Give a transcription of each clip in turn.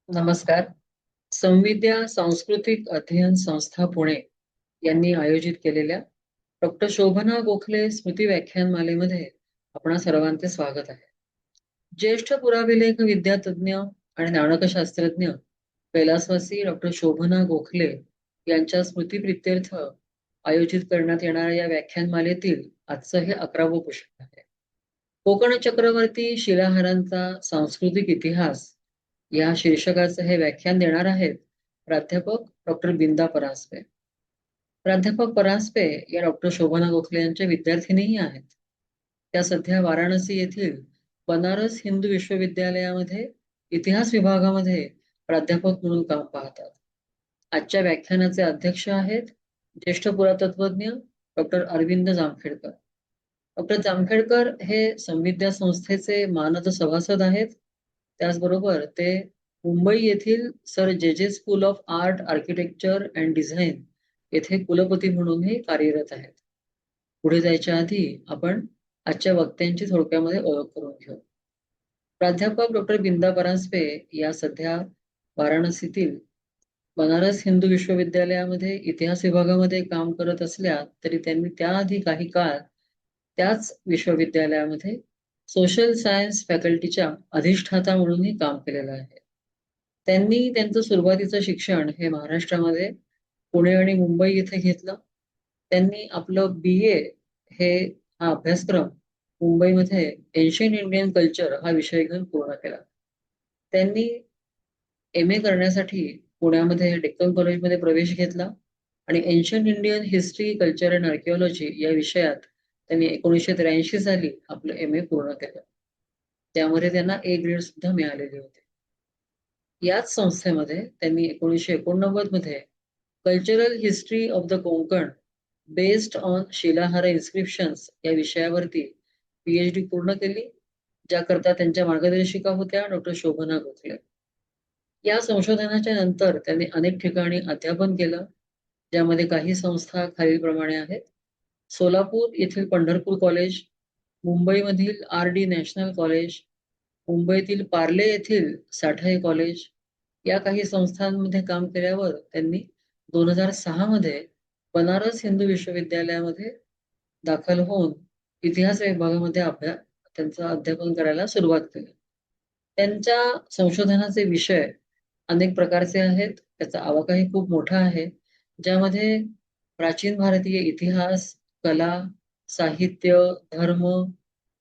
नमस्कार. संविद्या सांस्कृतिक अध्ययन संस्था पुणे यांनी आयोजित केलेल्या डॉक्टर शोभना गोखले स्मृती व्याख्यानमालेमध्ये आपणा सर्वांचे स्वागत आहे. ज्येष्ठ पुराभिलेख विद्यातज्ञ आणि नाणकशास्त्रज्ञ कैलासवासी डॉक्टर शोभना गोखले यांच्या स्मृतीप्रित्यर्थ आयोजित करण्यात येणाऱ्या या व्याख्यानमालेतील आजचं हे 11वं पुष्प आहे. कोकण चक्रवर्ती शिलाहारांचा सांस्कृतिक इतिहास या शीर्षकाचं हे व्याख्यान देणार आहेत प्राध्यापक डॉक्टर बिंदा परांजपे. प्राध्यापक परांजपे या डॉक्टर शोभना गोखले यांच्या विद्यार्थिनीही आहेत. त्या सध्या वाराणसी येथील बनारस हिंदू विश्वविद्यालयामध्ये इतिहास विभागामध्ये प्राध्यापक म्हणून काम पाहतात. आजच्या व्याख्यानाचे अध्यक्ष आहेत ज्येष्ठ पुरातत्वज्ञ डॉक्टर अरविंद जामखेडकर. डॉक्टर जामखेडकर हे संविद्या संस्थेचे मानद सभासद आहेत. त्याचबरोबर ते मुंबई येथील सर जे school of art architecture and design येथे कुलपती म्हणूनही कार्यरत आहेत. पुढे जायच्या आधी आपण आजच्या वक्त्यांची थोडक्यामध्ये ओळख करून घेऊ. प्राध्यापक डॉक्टर बिंदा परांजपे या सध्या वाराणसीतील बनारस हिंदू विश्वविद्यालयामध्ये इतिहास विभागामध्ये काम करत असल्या तरी त्यांनी त्याआधी काही काळ त्याच विश्वविद्यालयामध्ये सोशल सायन्स फॅकल्टीच्या अधिष्ठाता म्हणूनही काम केलेलं आहे. त्यांनी त्यांचं सुरुवातीचं शिक्षण हे महाराष्ट्रामध्ये पुणे आणि मुंबई येथे घेतलं. त्यांनी आपलं BA हा अभ्यासक्रम मुंबईमध्ये एन्शियंट इंडियन कल्चर हा विषय घेऊन पूर्ण केला. त्यांनी MA करण्यासाठी पुण्यामध्ये डेक्कन कॉलेजमध्ये प्रवेश घेतला आणि ancient Indian history culture and archaeology या विषयात त्यांनी 1983 साली आपलं MA पूर्ण केलं. त्यामध्ये त्यांना A ग्रेड सुद्धा मिळालेले होते. याच संस्थेमध्ये त्यांनी 1989 मध्ये cultural history of the Konkan based on Shilahara inscriptions या विषयावरती PhD पूर्ण केली, ज्याकरता त्यांच्या मार्गदर्शिका होत्या डॉक्टर शोभना गोखले. या संशोधनाच्या नंतर त्यांनी अनेक ठिकाणी अध्यापन केलं, ज्यामध्ये काही संस्था खालीलप्रमाणे आहेत. सोलापूर येथील पंढरपूर कॉलेज, मुंबईमधील RD नॅशनल कॉलेज, मुंबईतील पार्ले येथील साठे कॉलेज या काही संस्थांमध्ये काम केल्यावर त्यांनी 2006 मध्ये बनारस हिंदू विश्वविद्यालयामध्ये दाखल होऊन इतिहास विभागामध्ये त्यांचं अध्यापन करायला सुरुवात केली. त्यांच्या संशोधनाचे विषय अनेक प्रकारचे आहेत. त्याचा आवाकाही खूप मोठा आहे, ज्यामध्ये प्राचीन भारतीय इतिहास, कला, साहित्य, धर्म,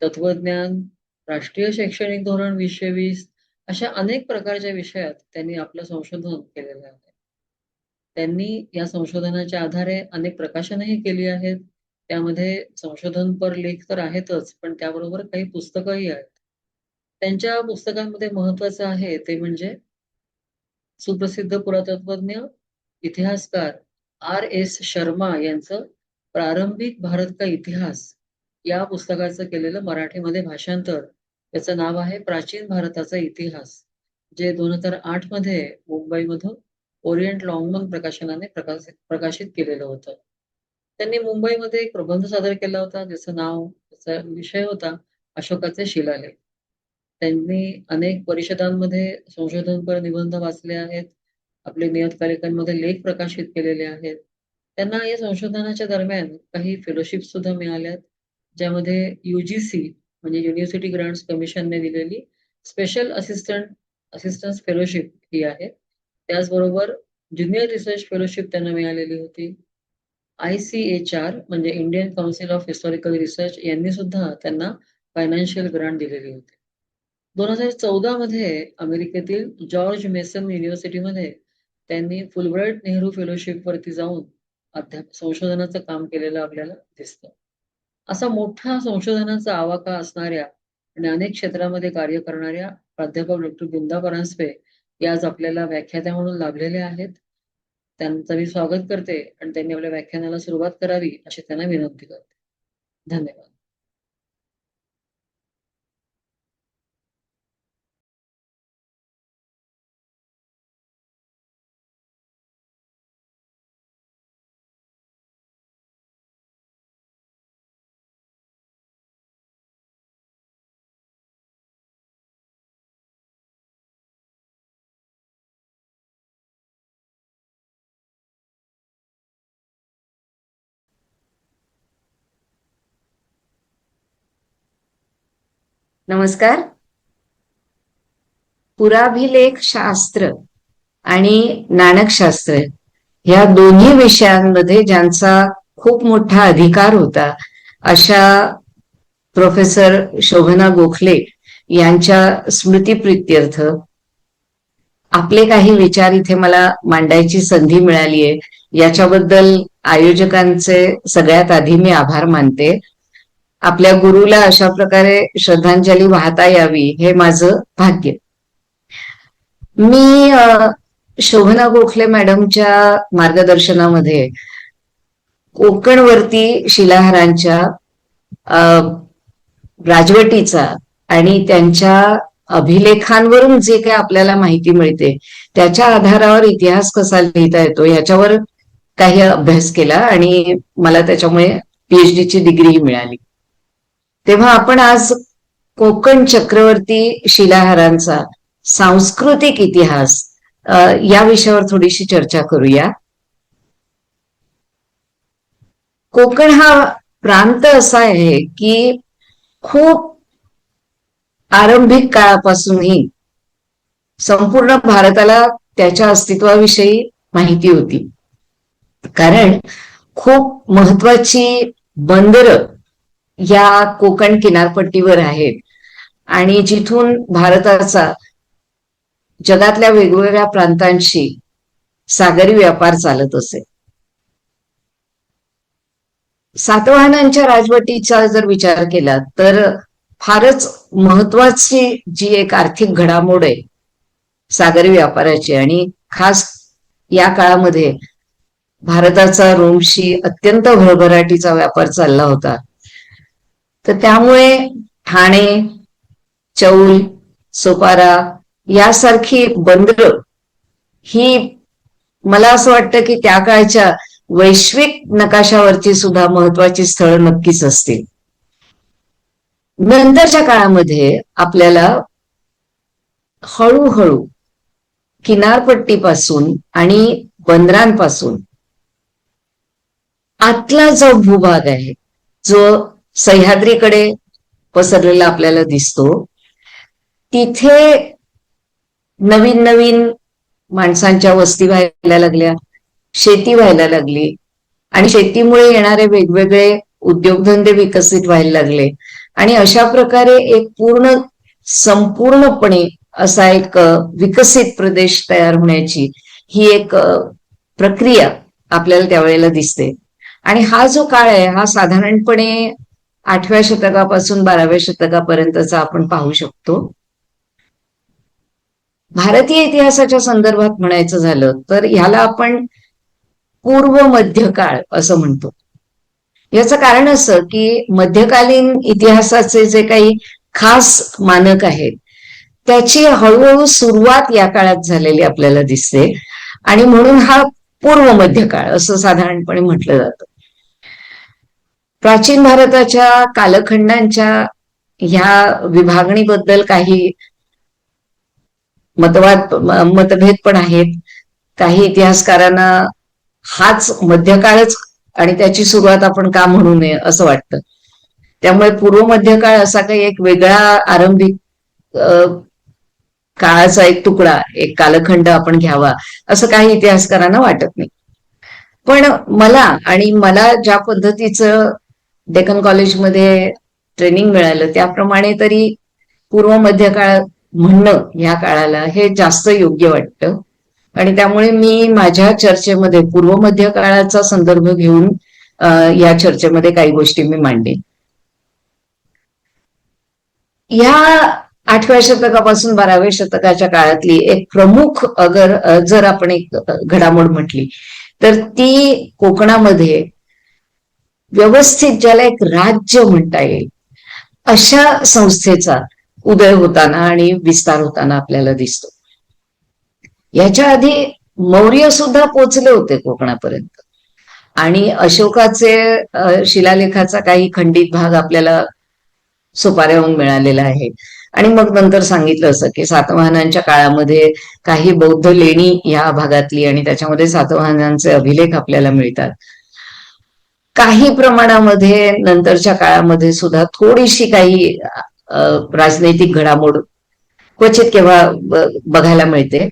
तत्वज्ञान, राष्ट्रीय शैक्षणिक धोरण 2020 अशा अनेक प्रकारच्या विषयात त्यांनी आपलं संशोधन केलेलं आहे. त्यांनी या संशोधनाच्या आधारे अनेक प्रकाशनही केली आहेत. त्यामध्ये संशोधनपर लेख तर आहेतच, पण त्याबरोबर काही पुस्तकंही आहेत. त्यांच्या पुस्तकांमध्ये महत्वाचं आहे ते म्हणजे सुप्रसिद्ध पुरातत्वज्ञ, इतिहासकार RS शर्मा यांचं प्रारंभिक भारत का इतिहास या पुस्तकाचं केलेलं मराठीमध्ये भाषांतर. त्याचं नाव आहे प्राचीन भारताचा इतिहास, जे 2008 मध्ये मुंबईमधून ओरिएंट लॉंगमन प्रकाशनाने प्रकाशित केलेलं होतं. त्यांनी मुंबईमध्ये एक प्रबंध सादर केला होता, त्याचा विषय होता अशोकाचे शिलालेख. त्यांनी अनेक परिषदांमध्ये संशोधनपर निबंध वाचले आहेत. आपले नियतकालिकांमध्ये लेख प्रकाशित केलेले आहेत. त्यांना या संशोधनाच्या दरम्यान काही फेलोशिप सुद्धा मिळाल्यात, ज्यामध्ये UGC म्हणजे युनिव्हर्सिटी ग्रांट्स कमिशनने दिलेली स्पेशल असिस्टन्स फेलोशिप ही आहे. त्याचबरोबर ज्युनियर रिसर्च फेलोशिप त्यांना मिळालेली होती. ICHR म्हणजे Indian council of historical research यांनी सुद्धा त्यांना फायनान्शियल ग्रांट दिलेली होती. 2014 मध्ये अमेरिकेतील जॉर्ज मेसन युनिव्हर्सिटीमध्ये त्यांनी फुलब्राईट नेहरू फेलोशिप वरती जाऊन संशोधनाचं काम केलेलं आपल्याला दिसतं. असा मोठा संशोधनाचा आवाका असणाऱ्या आणि अनेक क्षेत्रामध्ये कार्य करणाऱ्या प्राध्यापक डॉक्टर बिंदा परांजपे या आज आपल्याला व्याख्यात्या म्हणून लाभलेल्या आहेत. त्यांचं मी स्वागत करते आणि त्यांनी आपल्या व्याख्यानाला सुरुवात करावी अशी त्यांना विनंती करते. धन्यवाद. नमस्कार. पुराभिलेख शास्त्र आणि नाणकशास्त्र या दोन्ही विषयांमध्ये ज्यांचा खूप मोठा अधिकार होता अशा प्रोफेसर शोभना गोखले यांच्या स्मृतीप्रित्यर्थ आपले काही विचार इथे मला मांडायची संधी मिळाली आहे, याच्याबद्दल आयोजकांचे सगळ्यात आधी मी आभार मानते. आपल्या गुरुला अशा प्रकारे श्रद्धांजली वाहता यावी हे माझं भाग्य. मी शोभना गोखले मॅडमच्या मार्गदर्शनामध्ये कोकणवर्ती शिलाहारांच्या राजवटीचा आणि त्यांच्या अभिलेखांवरून जे काही आपल्याला माहिती मिळते त्याच्या आधारावर इतिहास कसा लिहिता येतो याच्यावर काही अभ्यास केला आणि मला त्याच्यामुळे PhD ची डिग्रीही मिळाली. तेव्हा आपण आज कोकण चक्रवर्ती शिलाहारांचा सांस्कृतिक इतिहास या विषयावर थोडीशी चर्चा करूया. कोकण हा प्रांत असा आहे की खूप आरंभिक काळापासूनही संपूर्ण भारताला त्याच्या अस्तित्वाविषयी माहिती होती, कारण खूप महत्वाची बंदरं या कोकण किनारपट्टीवर आहेत आणि जिथून भारताचा जगातल्या वेगवेगळ्या प्रांतांशी सागरी व्यापार चालत असे. सातवाहनांच्या राजवटीचा जर विचार केला तर फारच महत्वाची जी एक आर्थिक घडामोड आहे सागरी व्यापाराची, आणि खास या काळामध्ये भारताचा रोमशी अत्यंत भरभराटीचा व्यापार चालला होता. तर त्यामुळे ठाणे, चौल, सोपारा यासारखी बंदरं ही मला असं वाटतं की त्या काळच्या वैश्विक नकाशावरची सुद्धा महत्वाची स्थळं नक्कीच असतील. नंतरच्या काळामध्ये आपल्याला हळूहळू किनारपट्टीपासून आणि बंदरांपासून आतला जो भूभाग आहे जो सह्याद्रीकडे पसरलेला आपल्याला दिसतो, तिथे नवीन नवीन माणसांच्या वस्ती व्हायला लागल्या, शेती व्हायला लागली आणि शेतीमुळे येणारे वेगवेगळे उद्योगधंदे विकसित व्हायला लागले आणि अशा प्रकारे एक संपूर्णपणे असा एक विकसित प्रदेश तयार होण्याची ही एक प्रक्रिया आपल्याला त्यावेळेला दिसते. आणि हा जो काळ आहे हा साधारणपणे 8व्या शतकापासून 12व्या शतकापर्यंतचा आपण पाहू शकतो. भारतीय इतिहासाच्या संदर्भात म्हणायचं झालं तर ह्याला आपण पूर्व मध्यकाळ असं म्हणतो. याचं कारण असं की मध्यकालीन इतिहासाचे जे काही खास मानक आहेत त्याची हळूहळू सुरुवात या काळात झालेली आपल्याला दिसते आणि म्हणून हा पूर्व मध्यकाळ असं साधारणपणे म्हटलं जातं. प्राचीन भारताच्या कालखंडांच्या ह्या विभागणीबद्दल काही मतभेद पण आहेत. काही इतिहासकारांना हाच मध्यकाळच आणि त्याची सुरुवात आपण का म्हणू नये असं वाटतं. त्यामुळे पूर्व मध्यकाळ असा काही एक वेगळा आरंभिक काळाचा एक तुकडा, एक कालखंड आपण घ्यावा असं काही इतिहासकारांना वाटत नाही. पण मला ज्या पद्धतीचं डेक्कन कॉलेजमध्ये ट्रेनिंग मिळालं त्याप्रमाणे तरी पूर्व मध्यकाळ म्हणणं ह्या काळाला हे जास्त योग्य वाटतं आणि त्यामुळे मी माझ्या चर्चेमध्ये पूर्व मध्य काळाचा संदर्भ घेऊन या चर्चेमध्ये काही गोष्टी मी मांडेन. या 8व्या शतकापासून 12व्या शतकाच्या काळातली एक प्रमुख जर आपण एक घडामोड म्हटली तर ती कोकणामध्ये व्यवस्थित ज्याला एक राज्य म्हणता येईल अशा संस्थेचा उदय होताना आणि विस्तार होताना आपल्याला दिसतो. याच्या आधी मौर्य सुद्धा पोचले होते कोकणापर्यंत आणि अशोकाचे शिलालेखाचा काही खंडित भाग आपल्याला सोपाऱ्याहून मिळालेला आहे. आणि मग नंतर सांगितलं असं की सातवाहनांच्या काळामध्ये काही बौद्ध लेणी या भागातली आणि त्याच्यामध्ये सातवाहनांचे अभिलेख आपल्याला मिळतात. काही प्रमाणामध्ये नंतरच्या काळामध्ये सुद्धा थोडीशी काही राजनैतिक घडामोड क्वचित केव्हा बघायला मिळते,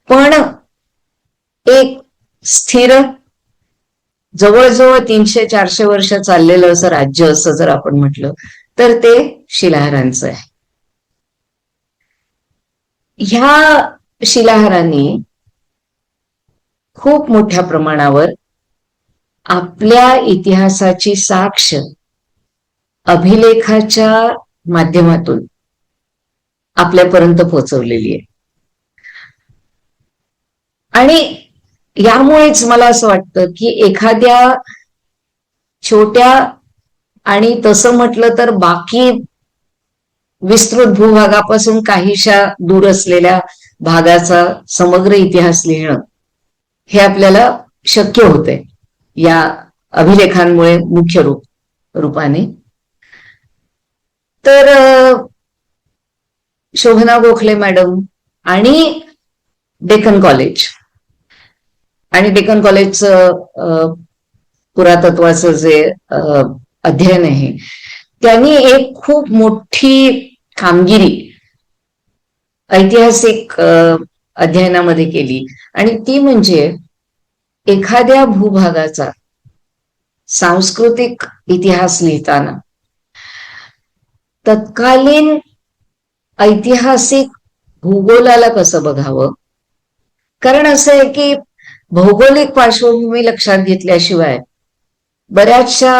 पण एक स्थिर जवळजवळ 300-400 वर्ष चाललेलं असं राज्य असं जर आपण म्हटलं तर ते शिलाहारांचं आहे. ह्या शिलाहारांनी खूप मोठ्या प्रमाणावर आपल्या इतिहासाची साक्ष अभिलेखाच्या माध्यमातून आपल्यापर्यंत पोहोचवलेली आहे. आणि यामुळेच मला असं वाटतं की एखाद्या छोट्या आणि तसं म्हटलं तर बाकी विस्तृत भूभागापासून काहीशा दूर असलेल्या भागाचा समग्र इतिहास लिहिणं हे आपल्याला शक्य होते या अभिलेखांमुळे मुख्य रूपाने. तर शोभना गोखले मॅडम आणि डेक्कन कॉलेज आणि डेक्कन कॉलेजचं पुरातत्वाचं जे अध्ययन आहे त्यांनी एक खूप मोठी कामगिरी ऐतिहासिक अध्ययनामध्ये केली, आणि ती म्हणजे एखाद्या भूभागाचा सांस्कृतिक इतिहास लिहिताना तत्कालीन ऐतिहासिक भूगोलाला कसं बघावं. कारण असं आहे की भौगोलिक पार्श्वभूमी लक्षात घेतल्याशिवाय बऱ्याचशा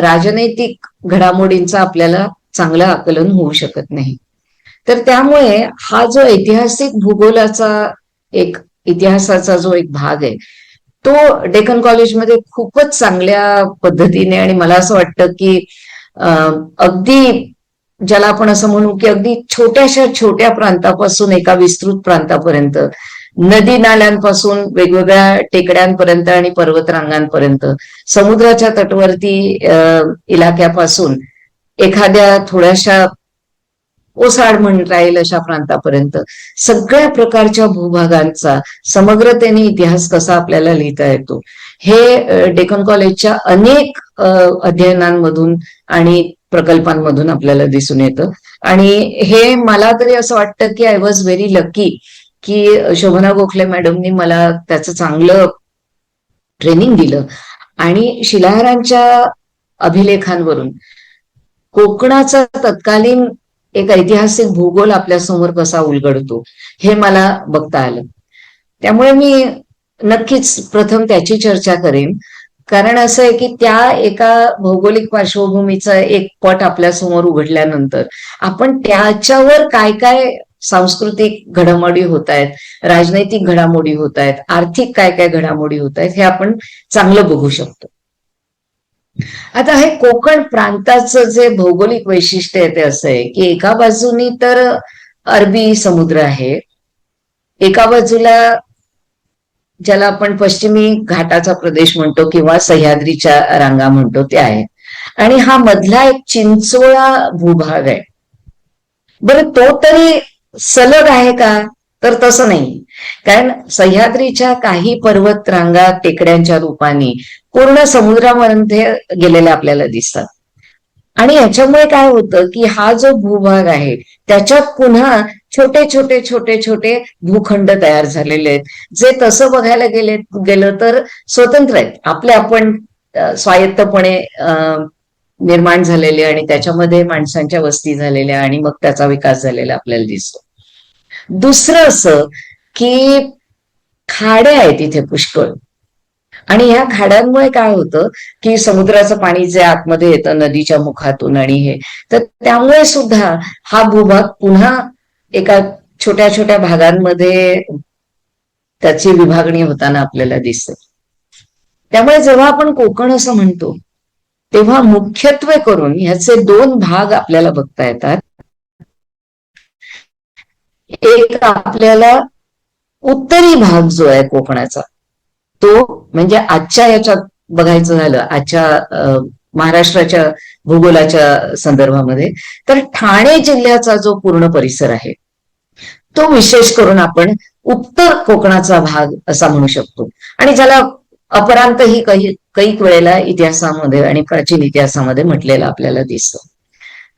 राजनैतिक घडामोडींचा आपल्याला चांगलं आकलन होऊ शकत नाही. तर त्यामुळे हा जो ऐतिहासिक भूगोलाचा एक इतिहासाचा जो एक भाग आहे तो डेक्कन कॉलेजमध्ये खूपच चांगल्या पद्धतीने, आणि मला असं वाटतं की अगदी ज्याला आपण असं म्हणू की अगदी छोट्या प्रांतापासून एका विस्तृत प्रांतापर्यंत, नदी नाल्यांपासून वेगवेगळ्या टेकड्यांपर्यंत आणि पर्वतरांगांपर्यंत, समुद्राच्या तटवर्ती इलाक्यापासून एखाद्या थोड्याशा ओसाड म्हणता येईल अशा प्रांतापर्यंत सगळ्या प्रकारच्या भूभागांचा समग्रतेने इतिहास कसा आपल्याला लिहिता येतो हे डेक्कन कॉलेजच्या अनेक अध्ययनांमधून आणि प्रकल्पांमधून आपल्याला दिसून येतं. आणि हे मला तरी असं वाटतं की आय वॉज व्हेरी लकी की शोभना गोखले मॅडमनी मला त्याचं चांगलं ट्रेनिंग दिलं, आणि शिलाहारांच्या अभिलेखांवरून कोकणाचा तत्कालीन एक ऐतिहासिक भूगोल आपल्यासमोर कसा उलगडतो हे मला बघता आलं. त्यामुळे मी नक्कीच प्रथम त्याची चर्चा करेन, कारण असं आहे की त्या एका भौगोलिक पार्श्वभूमीचा एक पट आपल्यासमोर उघडल्यानंतर आपण त्याच्यावर काय काय सांस्कृतिक घडामोडी होत आहेत, राजनैतिक घडामोडी होत आहेत, आर्थिक काय काय घडामोडी होत आहेत हे आपण चांगलं बघू शकतो. आता हे कोकण प्रांताचं जे भौगोलिक वैशिष्ट्य आहे ते असं आहे की एका बाजूनी तर अरबी समुद्र आहे, एका बाजूला ज्याला आपण पश्चिमी घाटाचा प्रदेश म्हणतो किंवा सह्याद्रीच्या रांगा म्हणतो ते आहे, आणि हा मधला एक चिंचोळा भूभाग आहे. बरं तो तरी सलग आहे का, तर तसं नाही, कारण सह्याद्रीच्या काही पर्वत रांगा टेकड्यांच्या रूपाने पूर्ण समुद्रामध्ये गेलेल्या आपल्याला दिसतात. आणि याच्यामुळे काय होतं की हा जो भूभाग आहे त्याच्यात पुन्हा छोटे छोटे छोटे छोटे भूखंड तयार झालेले आहेत, जे तसं बघायला गेलं तर स्वतंत्र आहेत, आपले आपण स्वायत्तपणे निर्माण झालेले, आणि त्याच्यामध्ये माणसांच्या वस्ती झालेल्या आणि मग त्याचा विकास झालेला आपल्याला दिसतो. दुसरं असं की खाड्या आहेत इथे पुष्कळ, आणि ह्या खाड्यांमुळे काय होतं की समुद्राचं पाणी जे आतमध्ये येतं नदीच्या मुखातून आणि हे, तर त्यामुळे सुद्धा हा भूभाग पुन्हा एका छोट्या छोट्या भागांमध्ये त्याची विभागणी होताना आपल्याला दिसते. त्यामुळे जेव्हा आपण कोकण असं म्हणतो तेव्हा मुख्यत्वे करून ह्याचे दोन भाग आपल्याला बघता येतात. एक आपल्याला उत्तरी भाग जो आहे कोकणाचा तो म्हणजे आजच्या याच्यात बघायचं झालं, आजच्या महाराष्ट्राच्या भूगोलाच्या संदर्भामध्ये, तर ठाणे जिल्ह्याचा जो पूर्ण परिसर आहे तो विशेष करून आपण उत्तर कोकणाचा भाग असा म्हणू शकतो, आणि ज्याला अपरांत ही कैक वेळेला इतिहासामध्ये आणि प्राचीन इतिहासामध्ये म्हटलेलं आपल्याला दिसतं.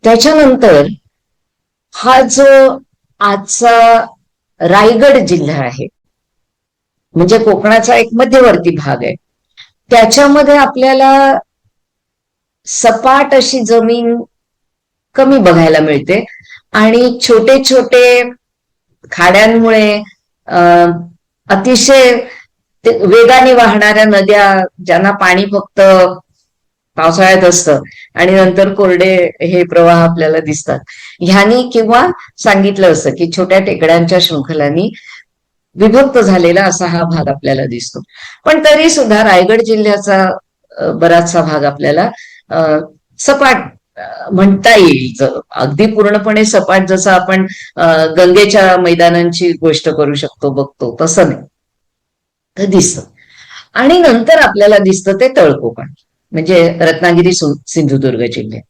त्याच्यानंतर हा जो आजचा रायगड जिल्हा आहे, म्हणजे कोकणाचा एक मध्यवर्ती भाग आहे, त्याच्यामध्ये आपल्याला सपाट अशी जमीन कमी बघायला मिळते आणि छोटे छोटे खाड्यांमुळे अतिशय वेगाने वाहणाऱ्या नद्या, ज्यांना पाणी फक्त पावसाळ्यात असतं आणि नंतर कोरडे हे प्रवाह आपल्याला दिसतात, ह्यानी किंवा सांगितलं असं की छोट्या टेकड्यांच्या शृंखलांनी विभक्त झालेला असा हा भाग आपल्याला दिसतो. पण तरी सुद्धा रायगड जिल्ह्याचा बराचसा भाग आपल्याला सपाट म्हणता येईल. अगदी पूर्णपणे सपाट जसं आपण गंगेच्या मैदानांची गोष्ट करू शकतो, बघतो, तसं नाही, तर दिसतं. आणि नंतर आपल्याला दिसतं ते तळकोकण, म्हणजे रत्नागिरी सिंधुदुर्ग जिल्हे,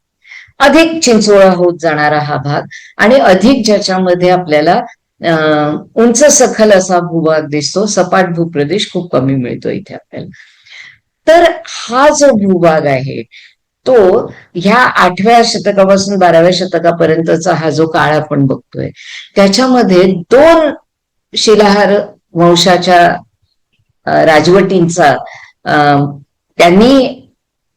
अधिक चिंचोळा होत जाणारा हा भाग आणि अधिक ज्याच्यामध्ये आपल्याला उंच सखल असा भूभाग दिसतो. सपाट भूप्रदेश खूप कमी मिळतो इथे आपल्याला. तर हा जो भूभाग आहे तो ह्या 8व्या शतकापासून 12व्या शतकापर्यंतचा हा जो काळ आपण बघतोय, त्याच्यामध्ये 2 शिलाहार वंशाच्या राजवटींचा त्यांनी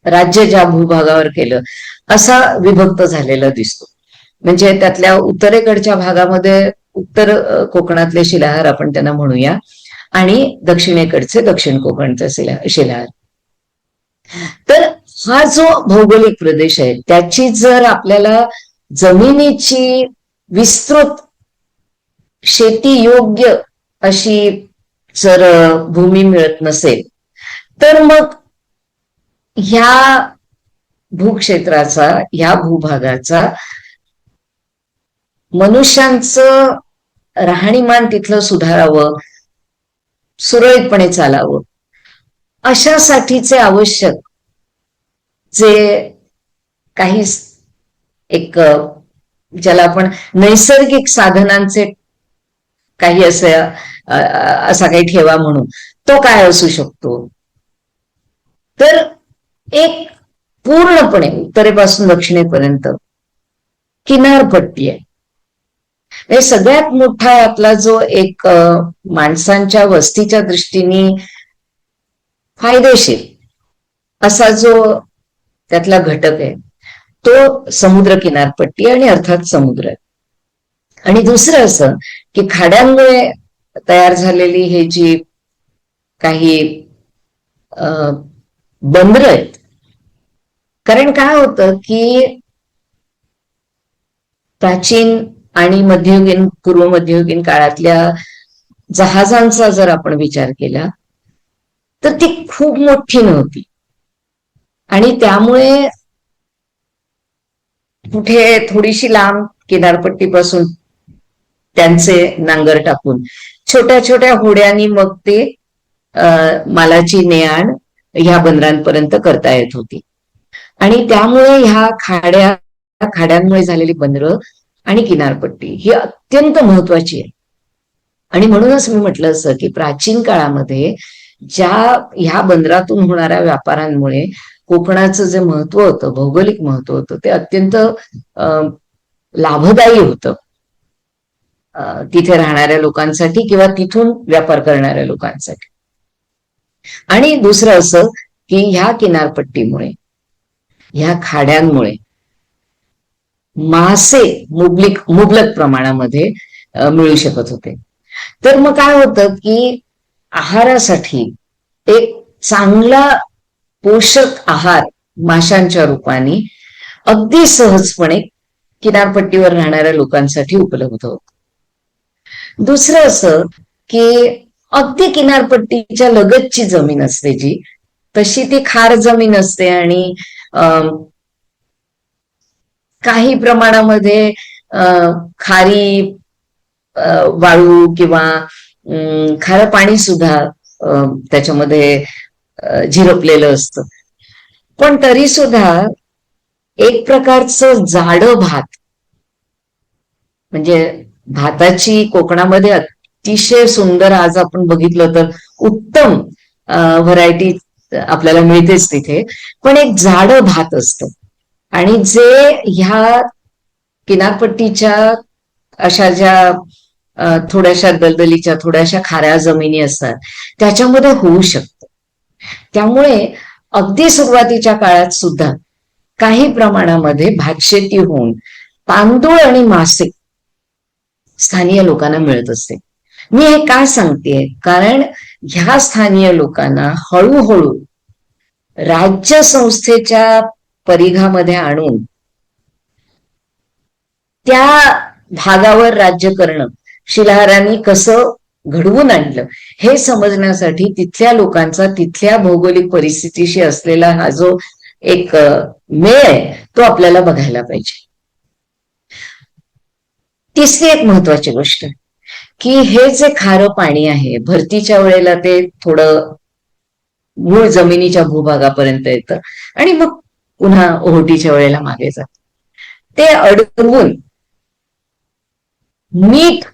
राज्य ज्या भूभागावर केलं असा विभक्त झालेला दिसतो. म्हणजे त्यातल्या उत्तरेकडच्या भागामध्ये उत्तर कोकणातले शिलाहार आपण त्यांना म्हणूया, आणि दक्षिणेकडचे दक्षिण कोकणचे शिलाहार. तर हा जो भौगोलिक प्रदेश आहे त्याची जर आपल्याला जमिनीची विस्तृत शेती योग्य अशी जर भूमी मिळत नसेल, तर मग ह्या भूक्षेत्राचा, ह्या भूभागाचा मनुष्यांचं राहणीमान तिथलं सुधारावं, सुरळीतपणे चालावं, अशासाठीचे आवश्यक जे काही एक ज्याला आपण नैसर्गिक साधनांचे काही असा काही ठेवा म्हणून, तो काय असू शकतो, तर एक पूर्णपणे उत्तरेपासून दक्षिणेपर्यंत किनारपट्टी आहे. सगळ्यात मोठा यातला जो एक माणसांच्या वस्तीच्या दृष्टीने फायदेशीर असा जो त्यातला घटक आहे तो समुद्र किनारपट्टी आणि अर्थात समुद्र आहे. आणि दुसरं असं की खाड्यांमुळे तयार झालेली हे जी काही बंदरं आहेत, कारण काय होतं की प्राचीन आणि मध्ययुगीन, पूर्व मध्ययुगीन काळातल्या जहाजांचा जर आपण विचार केला तर ती खूप मोठी नव्हती आणि त्यामुळे कुठे थोडीशी लांब किनारपट्टीपासून त्यांचे नांगर टाकून छोट्या छोट्या होड्यांनी मग ते मालाची ने-आण ह्या बंदरांपर्यंत करता येत होती. आणि त्यामुळे ह्या खाड्यांमुळे झालेली बंदरं आणि किनारपट्टी ही अत्यंत महत्वाची आहे. आणि म्हणूनच मी म्हटलं असं की प्राचीन काळामध्ये ह्या बंदरातून होणाऱ्या व्यापारांमुळे कोकणाचं जे महत्व होतं, भौगोलिक महत्व होतं, ते अत्यंत लाभदायी होतं तिथे राहणाऱ्या लोकांसाठी किंवा तिथून व्यापार करणाऱ्या लोकांसाठी. आणि दुसरं असं की ह्या किनारपट्टीमुळे, ह्या खाड्यांमुळे मासे मुबलक प्रमाणामध्ये मिळू शकत होते. तर मग काय होतं की आहारासाठी एक चांगला पोषक आहार माशांच्या रूपाने अगदी सहजपणे किनारपट्टीवर राहणाऱ्या लोकांसाठी उपलब्ध होत. दुसरं असं की अगदी किनारपट्टीच्या लगतची जमीन असते जी, तशी ती खार जमीन असते आणि काही प्रमाणामध्ये खारी वाळू किंवा खारं पाणी सुद्धा त्याच्यामध्ये झिरपलेलं असतं. पण तरी सुद्धा एक प्रकारचं जाडं भात, म्हणजे भाताची कोकणामध्ये अतिशय सुंदर, आज आपण बघितलं तर उत्तम व्हरायटी आपल्याला मिळतेच तिथे, पण एक जाडं भात असतं आणि जे ह्या किनारपट्टीच्या अशा ज्या थोड्याशा दलदलीच्या थोड्याशा खाऱ्या जमिनी असतात त्याच्यामध्ये होऊ शकतं. त्यामुळे अगदी सुरुवातीच्या काळात सुद्धा काही प्रमाणामध्ये भातशेती होऊन तांदूळ आणि मासे स्थानिय लोकांना मिळत असते. मी हे का सांगतेय, कारण ह्या स्थानिय लोकांना हळूहळू राज्य संस्थेच्या परिघामध्ये आणून त्या भागावर राज्य करणं शिलाहारांनी कसं घडवून आणलं हे समजण्यासाठी तिथल्या लोकांचा तिथल्या भौगोलिक परिस्थितीशी असलेला हा जो एक मेळ आहे तो आपल्याला बघायला पाहिजे. तिसरी एक महत्वाची गोष्ट की हे जे खारं पाणी आहे भरतीच्या वेळेला ते थोडं मूळ जमिनीच्या भूभागापर्यंत येतं आणि मग पुन्हा ओहोटीच्या वेळेला मागे जात. ते अडवून मीठ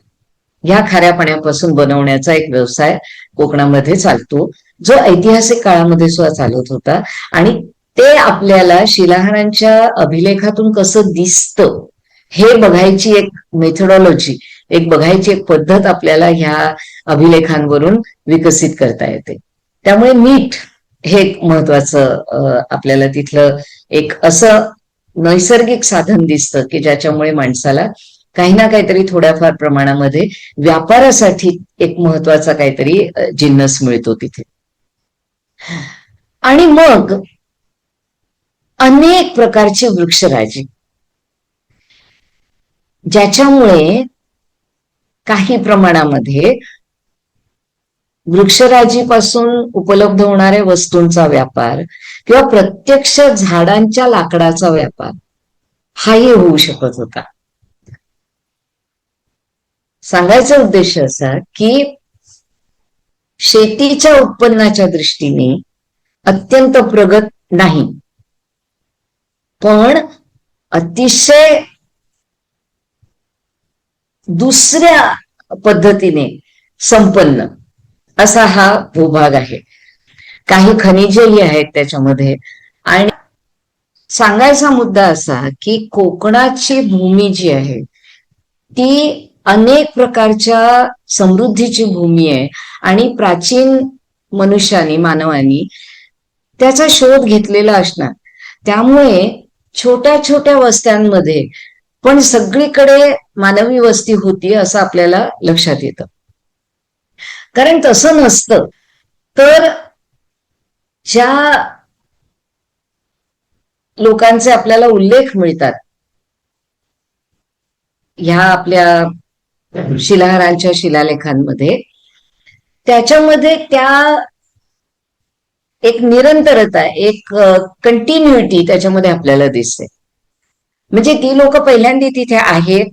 या खाऱ्या पाण्यापासून बनवण्याचा एक व्यवसाय कोकणामध्ये चालतो, जो ऐतिहासिक काळामध्ये सुद्धा चालत होता. आणि ते आपल्याला शिलाहारांच्या अभिलेखातून कसं दिसतं हे बघायची एक मेथडॉलॉजी, एक बघायची एक पद्धत आपल्याला ह्या अभिलेखांवरून विकसित करता येते. त्यामुळे मीठ हे एक महत्वाचं आपल्याला तिथलं एक असं नैसर्गिक साधन दिसतं की ज्याच्यामुळे माणसाला काही ना काहीतरी थोड्याफार प्रमाणामध्ये व्यापारासाठी एक महत्वाचा काहीतरी जिन्नस मिळतो तिथे. आणि मग अनेक प्रकारची वृक्षराजी ज्याच्यामुळे काही प्रमाणामध्ये वृक्षराजीपासून उपलब्ध होणाऱ्या वस्तूंचा व्यापार किंवा प्रत्यक्ष झाडांच्या लाकडाचा व्यापार हाही होऊ शकत होता. सांगायचा उद्देश असा की शेतीच्या उत्पन्नाच्या दृष्टीने अत्यंत प्रगत नाही, पण अतिशय दुसऱ्या पद्धतीने संपन्न असा हा भूभाग आहे. काही खनिजेही आहेत त्याच्यामध्ये. आणि सांगायचा मुद्दा असा की कोकणाची भूमी जी आहे ती अनेक प्रकारच्या समृद्धीची भूमी आहे आणि प्राचीन मनुष्याने मानवानी त्याचा शोध घेतलेला असणार. त्यामुळे छोट्या छोट्या वस्त्यांमध्ये पण सगळीकडे मानवी वस्ती होती असं आपल्याला लक्षात येतं. कारण तसं नसतं तर ज्या लोकांचे आपल्याला उल्लेख मिळतात ह्या आपल्या शिलाहारांच्या शिलालेखांमध्ये, त्याच्यामध्ये त्या एक निरंतरता, एक कंटिन्युटी त्याच्यामध्ये आपल्याला दिसते. म्हणजे ती लोक पहिल्यांदा तिथे आहेत,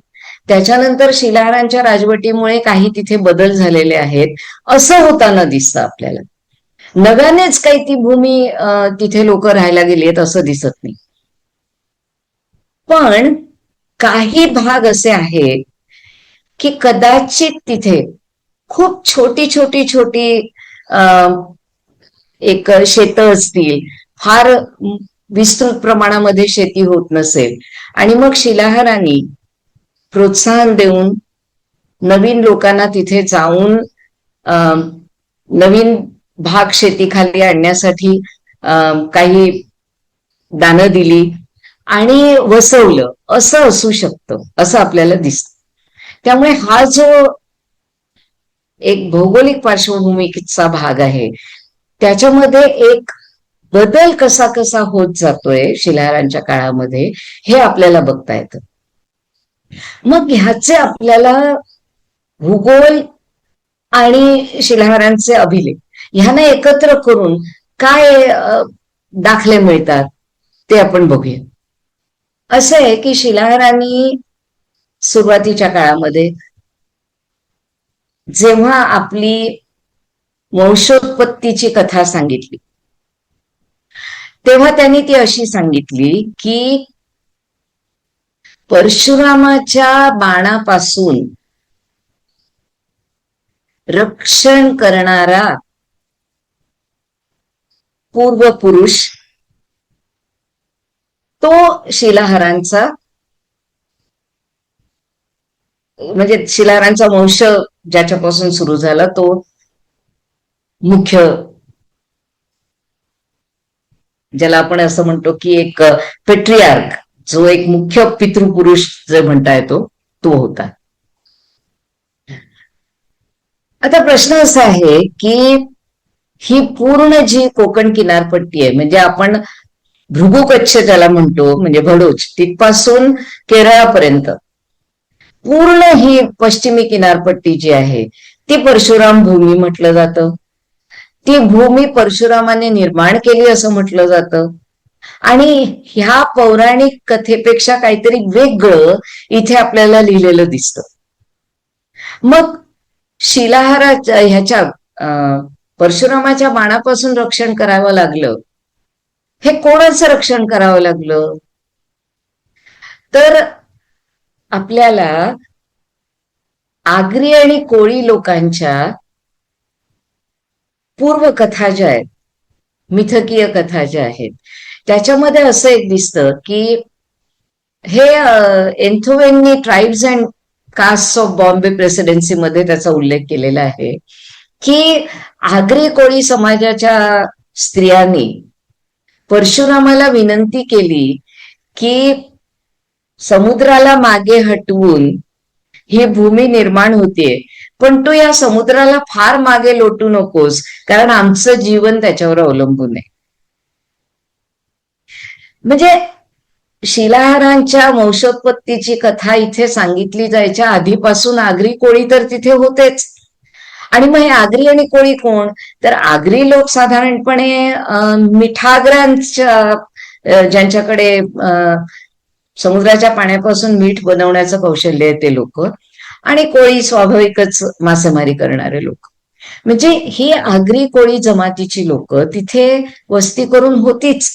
त्याच्यानंतर शिलाहारांच्या राजवटीमुळे काही तिथे बदल झालेले आहेत असं होताना दिसतं आपल्याला. नव्यानेच काही ती भूमी तिथे लोक राहायला गेलीत असं दिसत नाही. पण काही भाग असे आहेत की कदाचित तिथे खूप छोटी छोटी छोटी एक शेतं असतील, फार विस्तृत प्रमाणामध्ये शेती होत नसेल, आणि मग शिलाहारांनी प्रोत्साहन देऊन नवीन लोकांना तिथे जाऊन नवीन भाग शेतीखाली आणण्यासाठी काही दानं दिली आणि वसवलं असं असू शकतं असं आपल्याला दिसतं. त्यामुळे हा जो एक भौगोलिक पार्श्वभूमीचा भाग आहे त्याच्यामध्ये एक बदल कसा कसा होत जातोय शिलाहारांच्या काळामध्ये हे आपल्याला बघता येतं. मग ह्याचे आपल्याला भूगोल आणि शिलाहारांचे अभिलेख ह्यांना एकत्र करून काय दाखले मिळतात ते आपण बघूया. असं आहे की शिलाहारांनी सुरुवातीच्या काळामध्ये जेव्हा आपली वंशोत्पत्तीची कथा सांगितली तेव्हा त्यांनी ती अशी सांगितली की परशुरामाच्या बाणापासून रक्षण करणारा पूर्वपुरुष तो शिलाहारांचा म्हणजे शिलाहारांचा वंश ज्याच्यापासून सुरू झाला तो मुख्य, ज्याला आपण असं म्हणतो की एक पेट्रियार्क, जो एक मुख्य पितृपुरुष जे म्हणता येतो तो होता. आता प्रश्न असा आहे की ही पूर्ण जी कोकण किनारपट्टी आहे, म्हणजे आपण भृगु कच्छ ज्याला म्हणतो, म्हणजे भडोच तिथपासून केरळापर्यंत पूर्ण ही पश्चिमी किनारपट्टी जी आहे ती परशुराम भूमी म्हटलं जातं. ती भूमी परशुरामाने निर्माण केली असं म्हटलं जातं. आणि ह्या पौराणिक कथेपेक्षा काहीतरी वेगळं इथे आपल्याला लिहिलेलं दिसतं. मग शिलाहाराच्या ह्याच्या परशुरामाच्या बाणापासून रक्षण करावं लागलं. हे कोणाचं रक्षण करावं लागलं? तर आपल्याला आगरी आणि कोळी लोकांच्या पूर्वकथा ज्या आहेत, मिथकीय कथा ज्या आहेत, त्याच्यामध्ये असं एक दिसतं की हे एन्थोवेंनी tribes and caste of Bombay presidency मध्ये त्याचा उल्लेख केलेला आहे की आगरी कोळी समाजाच्या स्त्रियांनी परशुरामाला विनंती केली की समुद्राला मागे हटवून ही भूमी निर्माण होतीये, पण तू या समुद्राला फार मागे लोटू नकोस, कारण आमचं जीवन त्याच्यावर अवलंबून आहे. म्हणजे शिलाहारांच्या वंशोत्पत्तीची कथा इथे सांगितली जायच्या आधीपासून आगरी कोळी तर तिथे होतेच. आणि मग हे आगरी आणि कोळी कोण? तर आगरी लोक साधारणपणे मिठागरांच्या ज्यांच्याकडे समुद्राच्या पाण्यापासून मीठ बनवण्याचं कौशल्य आहे ते लोक, आणि कोळी स्वाभाविकच मासेमारी करणारे लोक. म्हणजे ही आगरी कोळी जमातीची लोक तिथे वस्ती करून होतीच.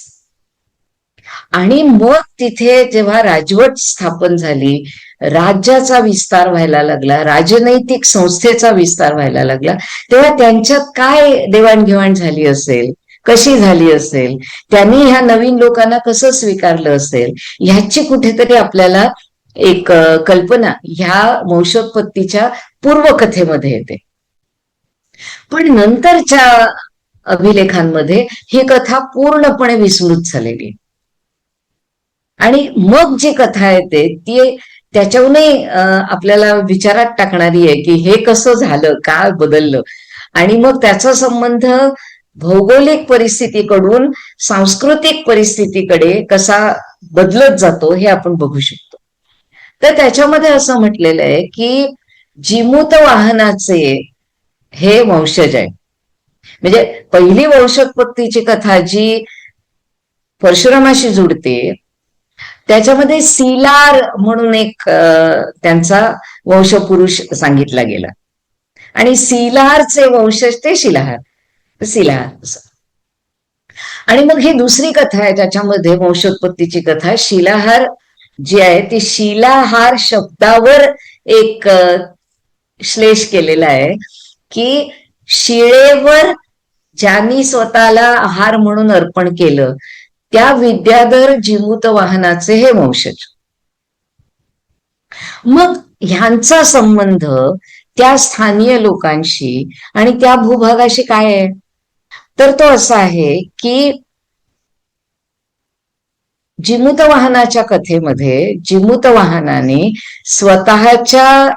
आणि मग तिथे जेव्हा राजवट स्थापन झाली, राज्याचा विस्तार व्हायला लागला, राजनैतिक संस्थेचा विस्तार व्हायला लागला, तेव्हा त्यांच्यात काय देवाणघेवाण झाली असेल, कशी झाली असेल, त्यांनी ह्या नवीन लोकांना कसं स्वीकारलं असेल, ह्याची कुठेतरी आपल्याला एक कल्पना ह्या वंशोत्पत्तीच्या पूर्वकथेमध्ये येते. पण नंतरच्या अभिलेखांमध्ये ही कथा पूर्णपणे विस्मृत झालेली. आणि मग जी कथा येते ती त्याच्याहूनही आपल्याला विचारात टाकणारी आहे की हे कसं झालं, काय बदललं, आणि मग त्याचा संबंध भौगोलिक परिस्थितीकडून सांस्कृतिक परिस्थितीकडे कसा बदलत जातो हे आपण बघू शकतो. तर त्याच्यामध्ये असं म्हटलेलं आहे की जिमूत वाहनाचे हे वंशज आहे. म्हणजे पहिली वंशोत्पत्तीची कथा जी परशुरामाशी जुडते त्याच्यामध्ये सीलार म्हणून एक त्यांचा वंशपुरुष सांगितला गेला, आणि सीलारचे वंशज ते सीलाहार. आणि मग ही दुसरी कथा आहे ज्याच्यामध्ये वंशोत्पत्तीची कथा शिलाहार जी आहे ती शिलाहार शब्दावर एक श्लेष केलेला आहे की शिळेवर ज्यांनी स्वतःला आहार म्हणून अर्पण केलं त्या विद्याधर जिमूत वाहनाचे हे वंशज. मग ह्यांचा संबंध त्या स्थानीय लोकांशी आणि त्या भूभागाशी काय आहे? तर तो असा आहे की जिमूत वाहनाच्या कथेमध्ये जिमूत वाहनाने स्वतःच्या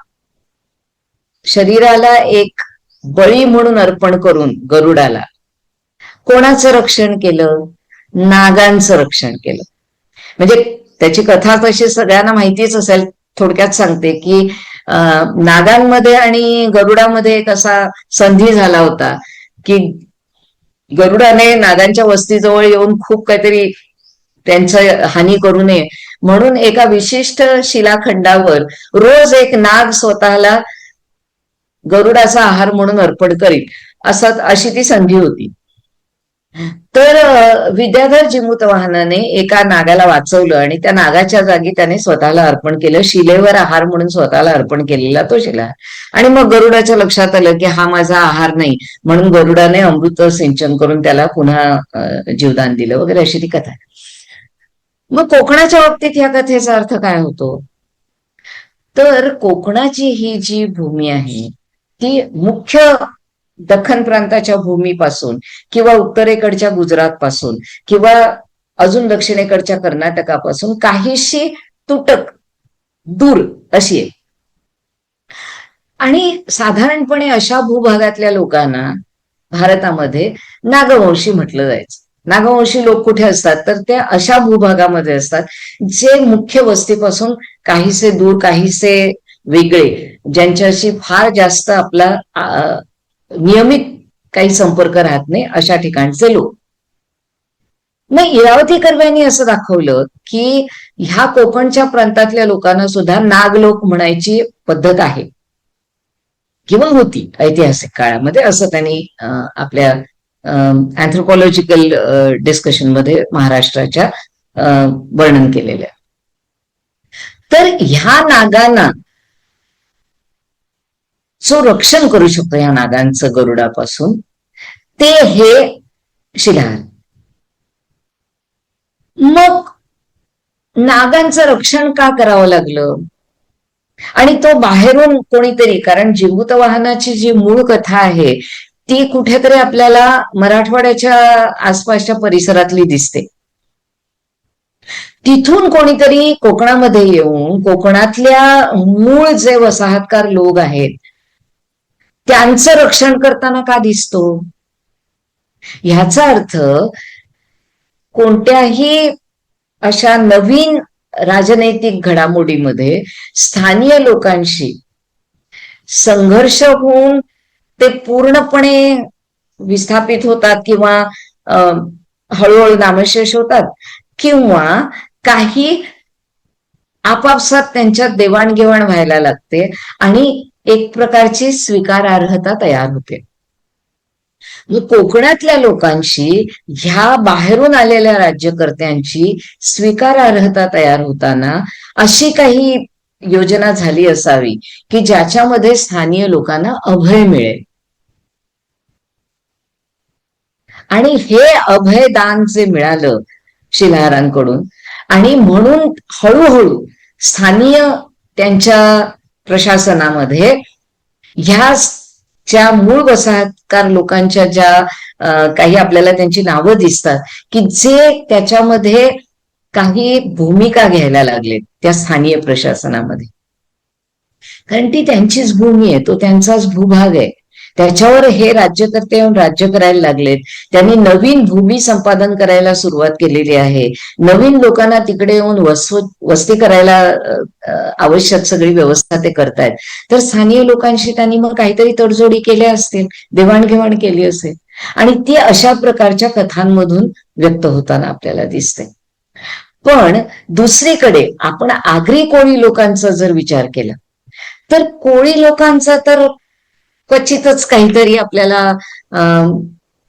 शरीराला एक बळी म्हणून अर्पण करून गरुडाला कोणाचं रक्षण केलं? नागांचं रक्षण केलं. म्हणजे त्याची कथा तशी सगळ्यांना माहितीच असेल, थोडक्यात सांगते की नागांमध्ये आणि गरुडामध्ये एक असा संधी झाला होता की गरुडाने नागांच्या वस्तीजवळ येऊन खूप काहीतरी त्यांचं हानी करू नये म्हणून एका विशिष्ट शिलाखंडावर रोज एक नाग स्वतःला गरुडाचा आहार म्हणून अर्पण करील अशी ती संधी होती. तर विद्याधर जिमूत वाहनाने एका नागाला वाचवलं आणि त्या नागाच्या जागी त्याने स्वतःला अर्पण केलं. शिलेवर आहार म्हणून स्वतःला अर्पण केलेला तो शिलाहार. आणि मग गरुडाच्या लक्षात आलं की हा माझा आहार नाही, म्हणून गरुडाने अमृत सिंचन करून त्याला पुन्हा जीवदान दिलं वगैरे, अशी ती कथा आहे. मग कोकणाच्या बाबतीत या कथेचा अर्थ काय होतो? तर कोकणाची ही जी भूमी आहे ती मुख्य दख्खन प्रांताच्या भूमीपासून किंवा उत्तरेकडच्या गुजरात पासून किंवा अजून दक्षिणेकडच्या कर्नाटकापासून काहीशी तुटक दूर अशी आहे. आणि साधारणपणे अशा भूभागातल्या लोकांना भारतामध्ये नागवंशी म्हटलं जायचं. नागवंशी लोक कुठे असतात तर ते अशा भूभागामध्ये असतात जे मुख्य वस्तीपासून काहीसे दूर, काहीसे वेगळे, ज्यांच्याशी फार जास्त आपला नियमित काही संपर्क राहत नाही, अशा ठिकाणचे लोक. मग इरावती कर्व्यांनी असं दाखवलं की ह्या कोकणच्या प्रांतातल्या लोकांना सुद्धा नागलोक म्हणायची पद्धत आहे किंवा होती ऐतिहासिक काळामध्ये, असं त्यांनी आपल्या अँथ्रोपॉलॉजिकल डिस्कशन मध्ये महाराष्ट्राच्या वर्णन केलेलं आहे. तर ह्या नागांना जो रक्षण करू शकतो या नागांचं गरुडापासून ते हे शिलाहार. मग नागांचं रक्षण का करावं लागलं आणि तो बाहेरून कोणीतरी, कारण जिमूतवाहनाची जी मूळ कथा आहे ती कुठेतरी आपल्याला मराठवाड्याच्या आसपासच्या परिसरातली दिसते. तिथून कोणीतरी कोकणामध्ये येऊन कोकणातल्या मूळ जे वसाहतकार लोक आहेत त्यांचं रक्षण करताना का दिसतो. ह्याचा अर्थ कोणत्याही अशा नवीन राजनैतिक घडामोडीमध्ये स्थानिय लोकांशी संघर्ष होऊन ते पूर्णपणे विस्थापित होतात किंवा हळूहळू नामशेष होतात किंवा काही आपापसात त्यांच्यात देवाणघेवाण व्हायला लागते आणि एक प्रकारची स्वीकारार्हता तयार होते. कोकणातल्या लोकांशी ह्या बाहेरून आलेल्या राज्यकर्त्यांची स्वीकारार्हता तयार होताना अशी काही योजना झाली असावी की ज्याच्यामध्ये स्थानिय लोकांना अभय मिळेल. आणि हे अभयदान जे मिळालं शिलाहारांकडून आणि म्हणून हळूहळू स्थानिय त्यांच्या प्रशासनामध्ये ह्या ज्या मूळ वसाहतकार लोकांच्या ज्या काही आपल्याला त्यांची नावं दिसतात की जे त्याच्यामध्ये काही भूमिका घ्यायला लागलेत त्या स्थानिय प्रशासनामध्ये, कारण ती त्यांचीच भूमी आहे, तो त्यांचाच भूभाग आहे, त्याच्यावर हे राज्यकर्ते येऊन राज्य करायला लागलेत. त्यांनी नवीन भूमी संपादन करायला सुरुवात केलेली आहे. नवीन लोकांना तिकडे येऊन वस्ती करायला आवश्यक सगळी व्यवस्था ते करतायत. तर स्थानिय लोकांशी त्यांनी मग काहीतरी तडजोडी केल्या असतील, देवाणघेवाण केली असेल आणि ती अशा प्रकारच्या कथांमधून व्यक्त होताना आपल्याला दिसते. पण दुसरीकडे आपण आगरी कोळी लोकांचा जर विचार केला तर कोळी लोकांचा तर क्वचितच काहीतरी आपल्याला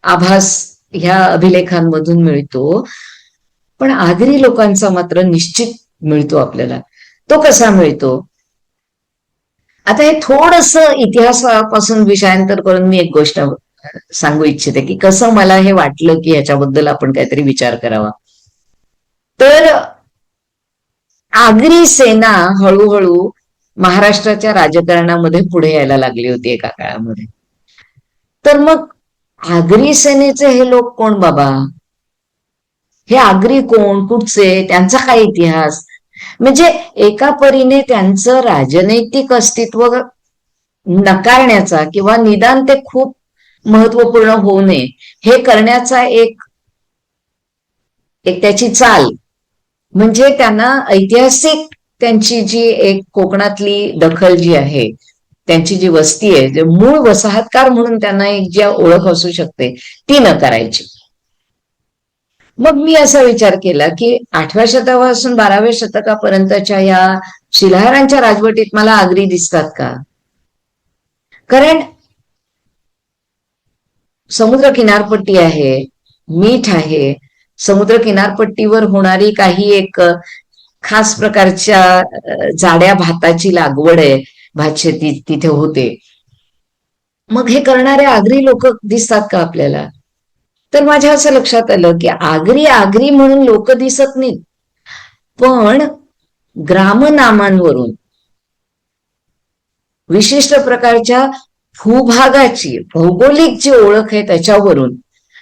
आभास ह्या अभिलेखांमधून मिळतो, पण आगरी लोकांचा मात्र निश्चित मिळतो आपल्याला. तो कसा मिळतो. आता हे थोडस इतिहासापासून विषयांतर करून मी एक गोष्ट सांगू इच्छिते की कसं मला हे वाटलं की ह्याच्याबद्दल आपण काहीतरी विचार करावा. तर आगरी सेना हळूहळू महाराष्ट्राच्या राजकारणामध्ये पुढे यायला लागली होती एका काळामध्ये. तर मग आगरी सेनेचे हे लोक कोण बाबा, हे आगरी कोण, कुठचे, त्यांचा काय इतिहास, म्हणजे एका परीने त्यांचं राजनैतिक अस्तित्व नकारण्याचा किंवा निदान ते खूप महत्वपूर्ण होऊ नये हे करण्याचा एक त्याची चाल म्हणजे त्यांना ऐतिहासिक त्यांची जी एक कोकणातली दखल जी आहे, त्यांची जी वस्ती आहे, जे मूळ वसाहतकार म्हणून त्यांना एक जी ओळख असू शकते ती न करायची. मग मी असा विचार केला की 8व्या शतकापासून 12व्या शतकापर्यंतच्या या शिलाहारांच्या राजवटीत मला आगरी दिसतात का. कारण समुद्र किनारपट्टी आहे, मीठ आहे, समुद्र किनारपट्टीवर होणारी काही एक खास प्रकारच्या जाड्या भाताची लागवड आहे, भातशेती तिथे होते. मग हे करणारे आगरी लोक दिसतात का आपल्याला. तर माझ्या असं लक्षात आलं की आगरी आगरी म्हणून लोक दिसत नाहीत, पण ग्रामनामांवरून विशिष्ट प्रकारच्या भूभागाची भौगोलिक जी ओळख आहे त्याच्यावरून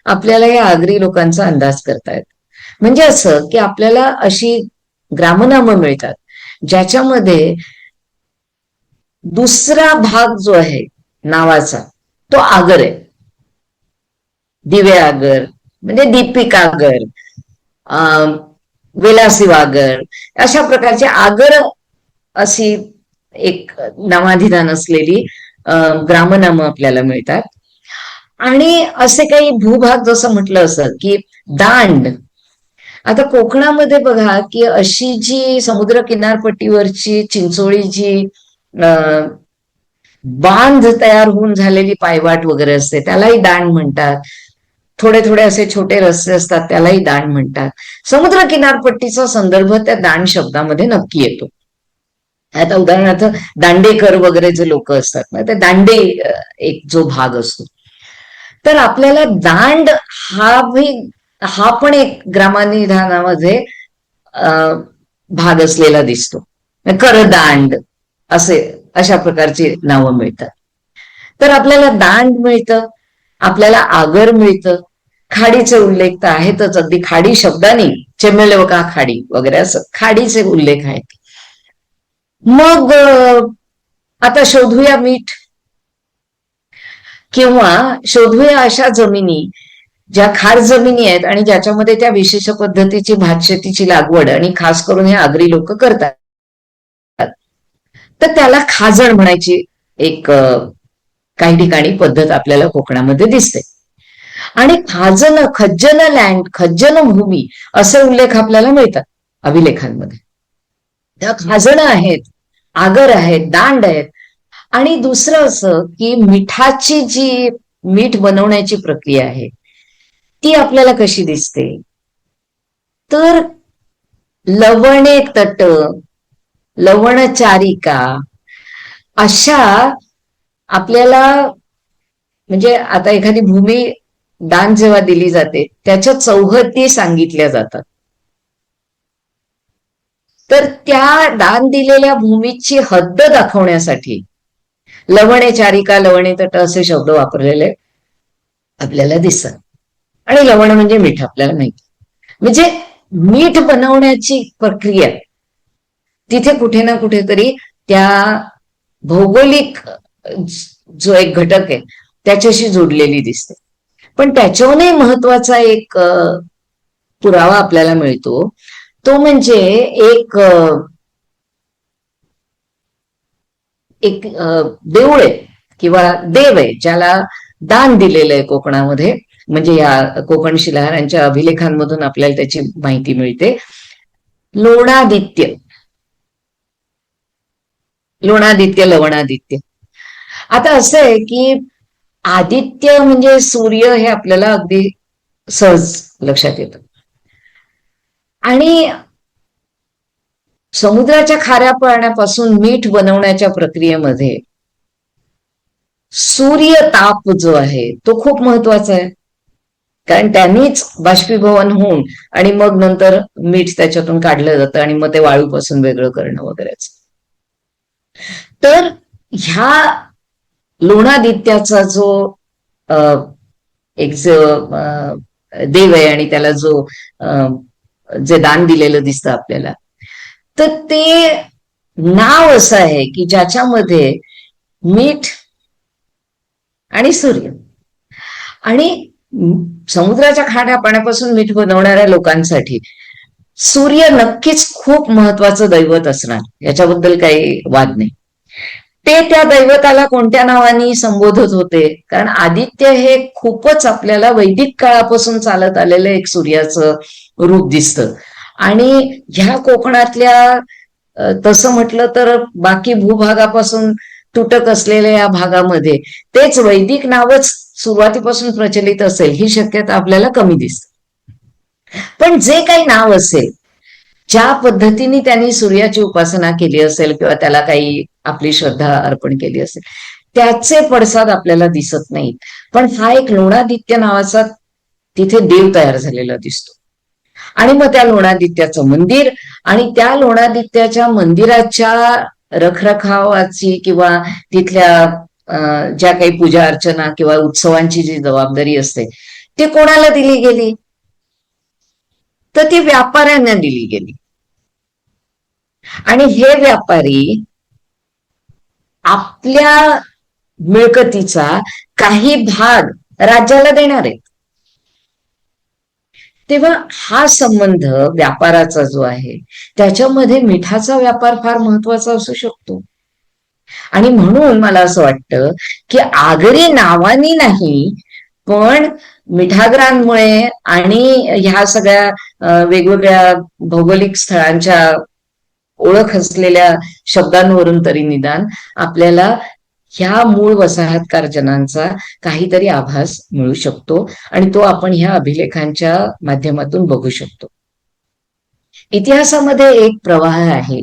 आपल्याला या आगरी लोकांचा अंदाज करतायत. म्हणजे असं की आपल्याला अशी ग्रामनामं मिळतात ज्याच्यामध्ये दुसरा भाग जो आहे नावाचा तो आगर आहे. दिवे आगर म्हणजे दीपिक आगर, विलासी आगर, अशा प्रकारचे आगर अशी एक नामाधिधान असलेली ग्रामनामं आपल्याला मिळतात. आणि असे काही भूभाग जसं म्हटलं असं की दांड. आता कोकणामध्ये बघा की अशी जी समुद्र किनारपट्टीवरची चिंचोळी जी बांध तयार होऊन झालेली पायवाट वगैरे असते त्यालाही दांड म्हणतात. थोडे थोडे असे छोटे रस्ते असतात त्यालाही दांड म्हणतात. समुद्र किनारपट्टीचा संदर्भ त्या दांड शब्दामध्ये नक्की येतो. आता उदाहरणार्थ दांडेकर वगैरे जे लोक असतात ना ते दांडे एक जो भाग असतो. तर आपल्याला दांड हा पण एक ग्रामनिधानामध्ये भाग असलेला दिसतो. करदांड असे अशा प्रकारची नावं मिळतात. तर आपल्याला दांड मिळतं, आपल्याला आगर मिळतं. खाडीचे उल्लेख तर आहेतच, अगदी खाडी शब्दाने चेमेलवका खाडी वगैरे असं खाडीचे उल्लेख आहेत. मग आता शोधूया मीठ किंवा शोधूया अशा जमिनी ज्या खार जमिनी आहेत आणि ज्याच्यामध्ये त्या विशेष पद्धतीची भातशेतीची लागवड आणि खास करून हे आगरी लोक करतात. तर त्याला खाजण म्हणायची एक काही ठिकाणी पद्धत आपल्याला कोकणामध्ये दिसते. आणि खज्जन लँड, खज्जन भूमी असे उल्लेख आपल्याला मिळतात अभिलेखांमध्ये. त्या खाजणं आहेत, आगर आहेत, दांड आहेत. आणि दुसरं असं की मिठाची जी मीठ बनवण्याची प्रक्रिया आहे ती आपल्याला कशी दिसते तर लवणे तट, लवणचारिका अशा आपल्याला म्हणजे आता एखादी भूमी दान जेव्हा दिली जाते त्याच्या चौहद्दी सांगितल्या जातात. तर त्या दान दिलेल्या भूमीची हद्द दाखवण्यासाठी लवणे चारिका, लवणे तट असे शब्द वापरलेले आपल्याला दिसतात. आणि लवण म्हणजे मीठ आपल्याला माहिती. म्हणजे मीठ बनवण्याची प्रक्रिया तिथे कुठे ना कुठेतरी त्या भौगोलिक जो एक घटक आहे त्याच्याशी जोडलेली दिसते. पण त्याच्याहूनही महत्वाचा एक पुरावा आपल्याला मिळतो तो म्हणजे एक देऊळ आहे किंवा देव आहे ज्याला दान दिलेलं आहे कोकणामध्ये. म्हणजे या कोकण शिलाहारांच्या अभिलेखांमधून आपल्याला त्याची माहिती मिळते. लोणादित्य, लोणादित्य, लवणादित्य. आता असं आहे की आदित्य म्हणजे सूर्य हे आपल्याला अगदी सहज लक्षात येतं. आणि समुद्राच्या खाऱ्या पाण्यापासून मीठ बनवण्याच्या प्रक्रियेमध्ये सूर्य ताप जो आहे तो खूप महत्वाचा आहे. कारण त्यांनीच बाष्पीभवन होऊन आणि मग नंतर मीठ त्याच्यातून काढलं जातं आणि मग ते वाळूपासून वेगळं करणं वगैरेच. तर ह्या लोणादित्याचा जो एक जो देव आहे आणि त्याला जो जे दान दिलेलं दिसतं आपल्याला तर ते नाव असं आहे की ज्याच्यामध्ये मीठ आणि सूर्य आणि समुद्राच्या खाऱ्या पाण्यापासून मीठ बनवणाऱ्या लोकांसाठी सूर्य नक्कीच खूप महत्वाचं दैवत असणार, याच्याबद्दल काही वाद नाही. ते त्या दैवताला कोणत्या नावाने संबोधत होते कारण आदित्य हे खूपच आपल्याला वैदिक काळापासून चालत आलेलं एक सूर्याचं रूप दिसतं. आणि ह्या कोकणातल्या तसं म्हटलं तर बाकी भूभागापासून तुटक असलेल्या या भागामध्ये तेच वैदिक नावच सुरुवातीपासून प्रचलित असेल ही शक्यता आपल्याला कमी दिसते. पण जे काही नाव असेल ज्या पद्धतीने त्यांनी सूर्याची उपासना केली असेल किंवा त्याला काही आपली श्रद्धा अर्पण केली असेल त्याचे पडसाद आपल्याला दिसत नाहीत. पण हा एक लोणादित्य नावाचा तिथे देव तयार झालेला दिसतो. आणि मग त्या लोणादित्याचं मंदिर आणि त्या लोणादित्याच्या मंदिराच्या रखरखावाची किंवा तिथल्या ज्या काही पूजा अर्चना किंवा उत्सवांची जी जबाबदारी असते ती कोणाला दिली गेली, तर ती व्यापाऱ्यांना दिली गेली. आणि हे व्यापारी आपल्या मिळकतीचा काही भाग राज्याला देणार आहेत. तेव्हा हा संबंध व्यापाराचा जो आहे त्याच्यामध्ये मिठाचा व्यापार फार महत्वाचा असू शकतो. आणि म्हणून मला असं वाटतं की आगरी नावानी नाही, पण मिठागरांमुळे आणि ह्या सगळ्या वेगवेगळ्या भौगोलिक स्थळांच्या ओळख असलेल्या शब्दांवरून तरी निदान आपल्याला ह्या मूळ वसाहतकार जनांचा काहीतरी आभास मिळू शकतो आणि तो आपण ह्या अभिलेखांच्या माध्यमातून बघू शकतो. इतिहासामध्ये एक प्रवाह आहे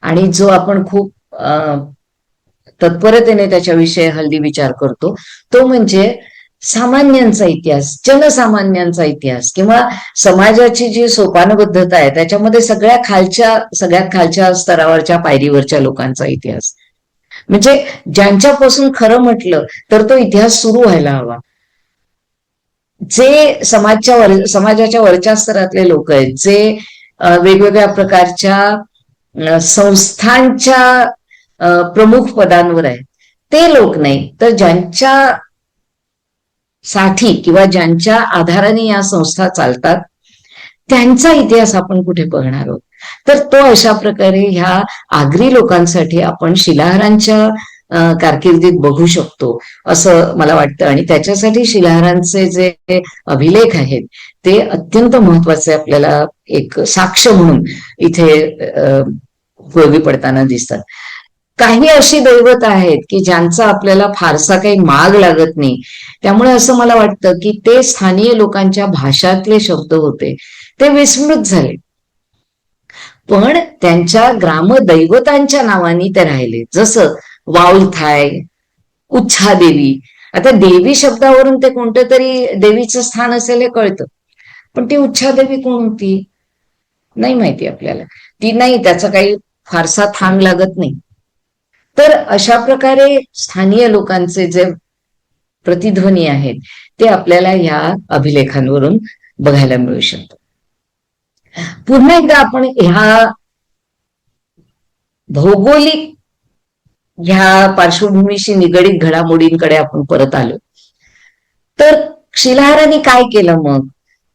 आणि जो आपण खूप तत्परतेने त्याच्याविषयी हल्ली विचार करतो, तो म्हणजे सामान्यांचा इतिहास, जनसामान्यांचा इतिहास किंवा समाजाची जी सोपानबद्धता आहे त्याच्यामध्ये सगळ्यात खालच्या स्तरावरच्या पायरीवरच्या लोकांचा इतिहास. म्हणजे ज्यांच्यापासून खरं म्हटलं तर तो इतिहास सुरू व्हायला हवा. जे समाजाच्या वरच्या स्तरातले लोक आहेत, जे वेगवेगळ्या प्रकारच्या संस्थांच्या प्रमुख पदांवर आहेत, ते लोक नाही तर ज्यांच्या साठी किंवा ज्यांच्या आधाराने या संस्था चालतात त्यांचा इतिहास आपण कुठे बघणार आहोत. तर तो अशा प्रकारे ह्या आगरी लोकांसाठी आपण शिलाहारांच्या कारकिर्दीत बघू शकतो असं मला वाटतं. आणि त्याच्यासाठी शिलाहारांचे जे अभिलेख आहेत ते अत्यंत महत्वाचे आपल्याला एक साक्ष म्हणून इथे उपयोगी पडताना दिसतात. काही अशी दैवत आहेत की ज्यांचा आपल्याला फारसा काही माग लागत नाही, त्यामुळे असं मला वाटतं की ते स्थानिक लोकांच्या भाषातले शब्द होते ते विस्मृत झाले, पण त्यांच्या ग्रामदैवतांच्या नावाने ते राहिले. जसं वाउलथाय, उच्छादेवी. आता देवी शब्दावरून ते कोणतं तरी देवीचं स्थान असेल हे कळतं, पण ती उच्छादेवी कोण होती नाही माहिती आपल्याला. ती नाही, त्याचा काही फारसा थांग लागत नाही. तर अशा प्रकारे स्थानिक लोकांचे जे प्रतिध्वनी आहेत ते आपल्याला या अभिलेखांवरून बघायला मिळू शकतात. पुन्हा एकदा आपण ह्या भौगोलिक ह्या पार्श्वभूमीशी निगडीत घडामोडींकडे आपण परत आलो. तर शिलाहारांनी काय केलं मग,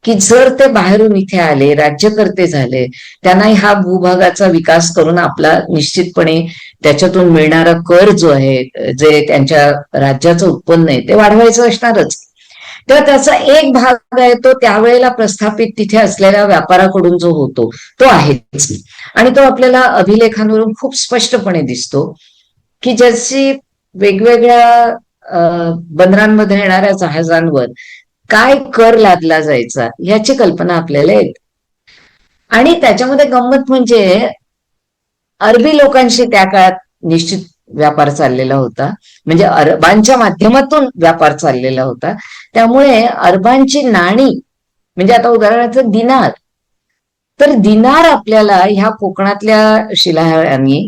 की जर ते बाहेरून इथे आले, राज्यकर्ते झाले, त्यांना ह्या भूभागाचा विकास करून आपला निश्चितपणे त्याच्यातून मिळणारा कर जो आहे, जे त्यांच्या राज्याचं उत्पन्न आहे ते वाढवायचं असणारच. तर त्याचा एक भाग आहे तो त्यावेळेला प्रस्थापित तिथे असलेल्या व्यापाराकडून जो होतो तो आहेच. आणि तो आपल्याला अभिलेखांवरून खूप स्पष्टपणे दिसतो की ज्याची वेगवेगळ्या बंदरांमध्ये येणाऱ्या जहाजांवर काय कर लादला जायचा ह्याची कल्पना आपल्याला येते. आणि त्याच्यामध्ये गंमत म्हणजे अरबी लोकांशी त्या काळात निश्चित व्यापार चाललेला होता, म्हणजे अरबांच्या माध्यमातून व्यापार चाललेला होता. त्यामुळे अरबांची नाणी, म्हणजे आता उदाहरणार्थ दिनार, तर दिनार आपल्याला ह्या कोकणातल्या शिलाहारांनी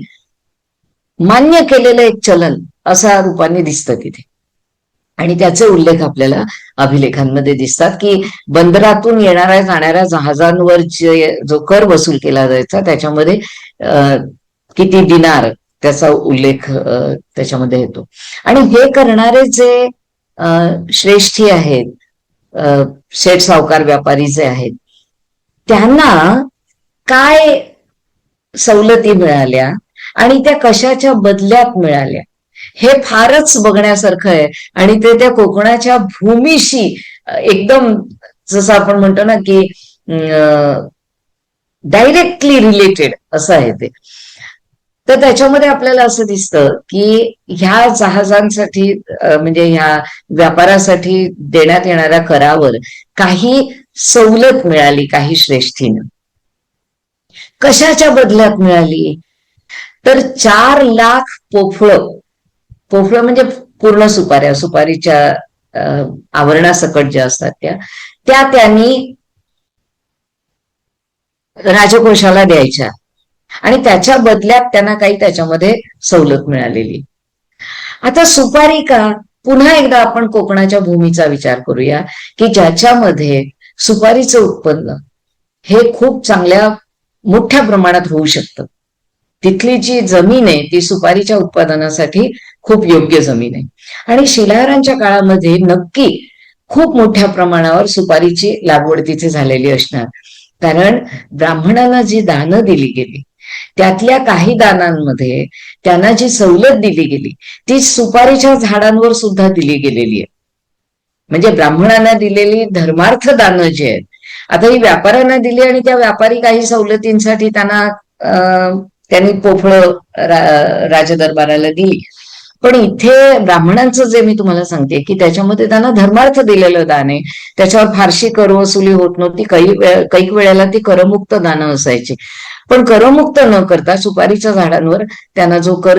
मान्य केलेलं एक चलन असा रूपाने दिसतं तिथे. आणि त्याचे उल्लेख आपल्याला अभिलेखांमध्ये दिसतात की बंदरातून येणाऱ्या जाणाऱ्या जहाजांवर जो कर वसूल केला जायचा त्याच्यामध्ये किती दिनार त्याचा उल्लेख त्याच्यामध्ये येतो. आणि हे करणारे जे श्रेष्ठी आहेत, शेठ सावकार व्यापारी जे आहेत, त्यांना काय सवलती मिळाल्या आणि त्या कशाच्या बदल्यात मिळाल्या हे फारच बघण्यासारखं आहे. आणि ते त्या कोकणाच्या भूमीशी एकदम, जसं आपण म्हणतो ना की डायरेक्टली रिलेटेड असं आहे ते. तर त्याच्यामध्ये आपल्याला असं दिसतं की ह्या जहाजांसाठी म्हणजे ह्या व्यापारासाठी देण्यात येणाऱ्या करावर काही सवलत मिळाली काही श्रेष्ठीनं. कशाच्या बदल्यात मिळाली, तर 4 लाख पोफळं, पोफळं म्हणजे पूर्ण सुपाऱ्या, सुपारीच्या आवरणासकट ज्या असतात त्या त्यांनी राजकोषाला द्यायच्या. आणि त्याच्या बदल्यात त्यांना काही त्याच्यामध्ये सवलत मिळालेली. आता सुपारी का? पुन्हा एकदा आपण कोकणाच्या भूमीचा विचार करूया की ज्याच्यामध्ये सुपारीचं उत्पन्न हे खूप चांगल्या मोठ्या प्रमाणात होऊ शकतं. तिथली जी जमीन आहे ती सुपारीच्या उत्पादनासाठी खूप योग्य जमीन आहे आणि शिलाहारांच्या काळामध्ये नक्की खूप मोठ्या प्रमाणावर सुपारीची लागवड तिथे झालेली असणार. कारण ब्राह्मणांना जी दानं दिली गेली त्यातल्या काही दानांमध्ये त्यांना जी सवलत दिली गेली ती सुपारीच्या झाडांवर सुद्धा दिली गेलेली आहे. म्हणजे ब्राह्मणांना दिलेली धर्मार्थ दानं जी आहेत, आता ही व्यापाऱ्यांना दिली आणि त्या व्यापारी काही सवलतींसाठी त्यांनी पोफळं राजदरबाराला दिली. पण इथे ब्राह्मणांचं जे मी तुम्हाला सांगते की त्याच्यामध्ये त्यांना धर्मार्थ दिलेलं दान आहे. त्याच्यावर फारशी कर वसुली होत नव्हती. काही वेळेला ती करमुक्त दानं असायची. पण करमुक्त न करता सुपारीच्या झाडांवर त्यांना जो कर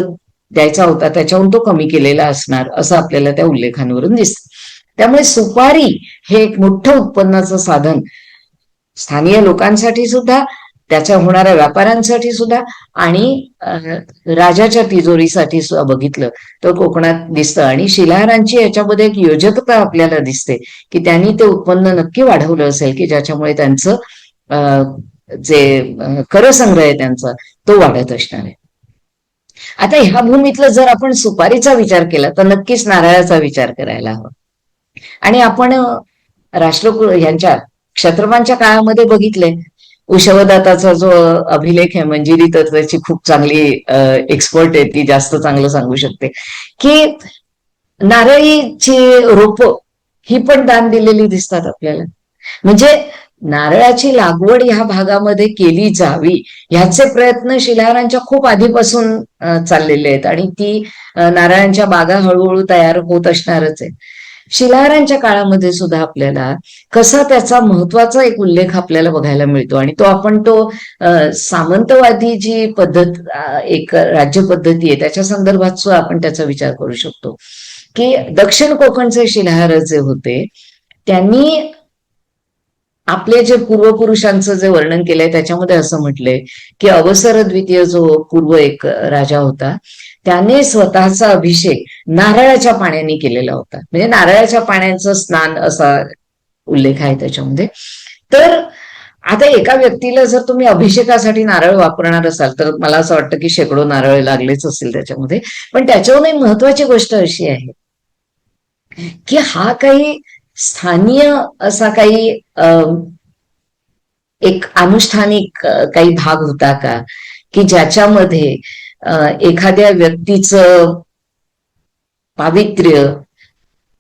द्यायचा होता त्याच्याहून तो कमी केलेला असणार असं आपल्याला त्या उल्लेखांवरून दिसतं. त्यामुळे सुपारी हे एक मोठं उत्पन्नाचं साधन स्थानिक लोकांसाठी सुद्धा, त्याच्या होणाऱ्या व्यापाऱ्यांसाठी सुद्धा आणि राजाच्या तिजोरीसाठी सुद्धा बघितलं तर कोकणात दिसतं. आणि शिलाहारांची याच्यामध्ये एक योजकता आपल्याला दिसते की त्यांनी ते उत्पन्न नक्की वाढवलं असेल की ज्याच्यामुळे त्यांचं जे करसंग्रह आहे त्यांचा तो वाढत असणार आहे. आता ह्या भूमीतलं जर आपण सुपारीचा विचार केला तर नक्कीच नारळाचा विचार करायला हवा. आणि आपण राष्ट्रकुल यांच्या क्षत्रपांच्या काळामध्ये बघितलंय, उशवदाताचा जो अभिलेख आहे मंजिरी तत्वाची खूप चांगली एक्सपर्ट आहे, ती जास्त चांगलं सांगू शकते की नारळीची रोप ही पण दान दिलेली दिसतात आपल्याला. म्हणजे नारळाची लागवड ह्या भागामध्ये केली जावी ह्याचे प्रयत्न शिलाहारांच्या खूप आधीपासून चाललेले आहेत आणि ती नारळांच्या बागा हळूहळू तयार होत असणारच आहे. शिलाहारांच्या काळामध्ये सुद्धा आपल्याला कसा त्याचा महत्वाचा एक उल्लेख आपल्याला बघायला मिळतो आणि तो आपण सामंतवादी जी पद्धत एक राज्य पद्धती आहे त्याच्या संदर्भात सुद्धा आपण त्याचा विचार करू शकतो की दक्षिण कोकणचे शिलाहार जे होते त्यांनी आपले जे पूर्वपुरुषांचं जे वर्णन केलंय त्याच्यामध्ये असं म्हटलंय की अवसर द्वितीय जो पूर्व एक राजा होता त्याने स्वतःचा अभिषेक नारळाच्या पाण्याने केलेला होता. म्हणजे नारळाच्या पाण्याचं स्नान असा उल्लेख आहे त्याच्यामध्ये. तर आता एका व्यक्तीला जर तुम्ही अभिषेकासाठी नारळ वापरणार असाल तर मला असं वाटतं की शेकडो नारळ लागलेच असतील त्याच्यामध्ये. पण त्याच्याहून एक महत्वाची गोष्ट अशी आहे की हा काही स्थानीय असा काही एक अनुष्ठानिक काही भाग होता का की ज्याच्यामध्ये एखाद्या व्यक्तीचं पावित्र्य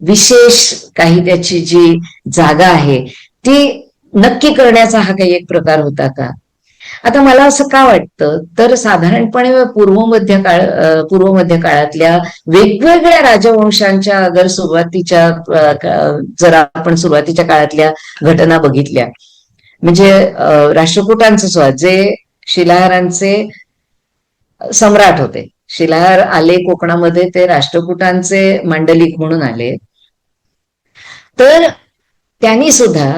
विशेष काही त्याची जी जागा आहे ती नक्की करण्याचा हा काही एक प्रकार होता का? आता मला असं का वाटतं तर साधारणपणे पूर्व मध्य काळातल्या वेगवेगळ्या राजवंशांच्या जर आपण सुरुवातीच्या काळातल्या घटना बघितल्या म्हणजे राष्ट्रकूटांचं सुद्धा जे शिलाहारांचे सम्राट होते, शिलाहार आले कोकणामध्ये ते राष्ट्रकूटांचे मांडलिक म्हणून आले, तर त्यांनी सुद्धा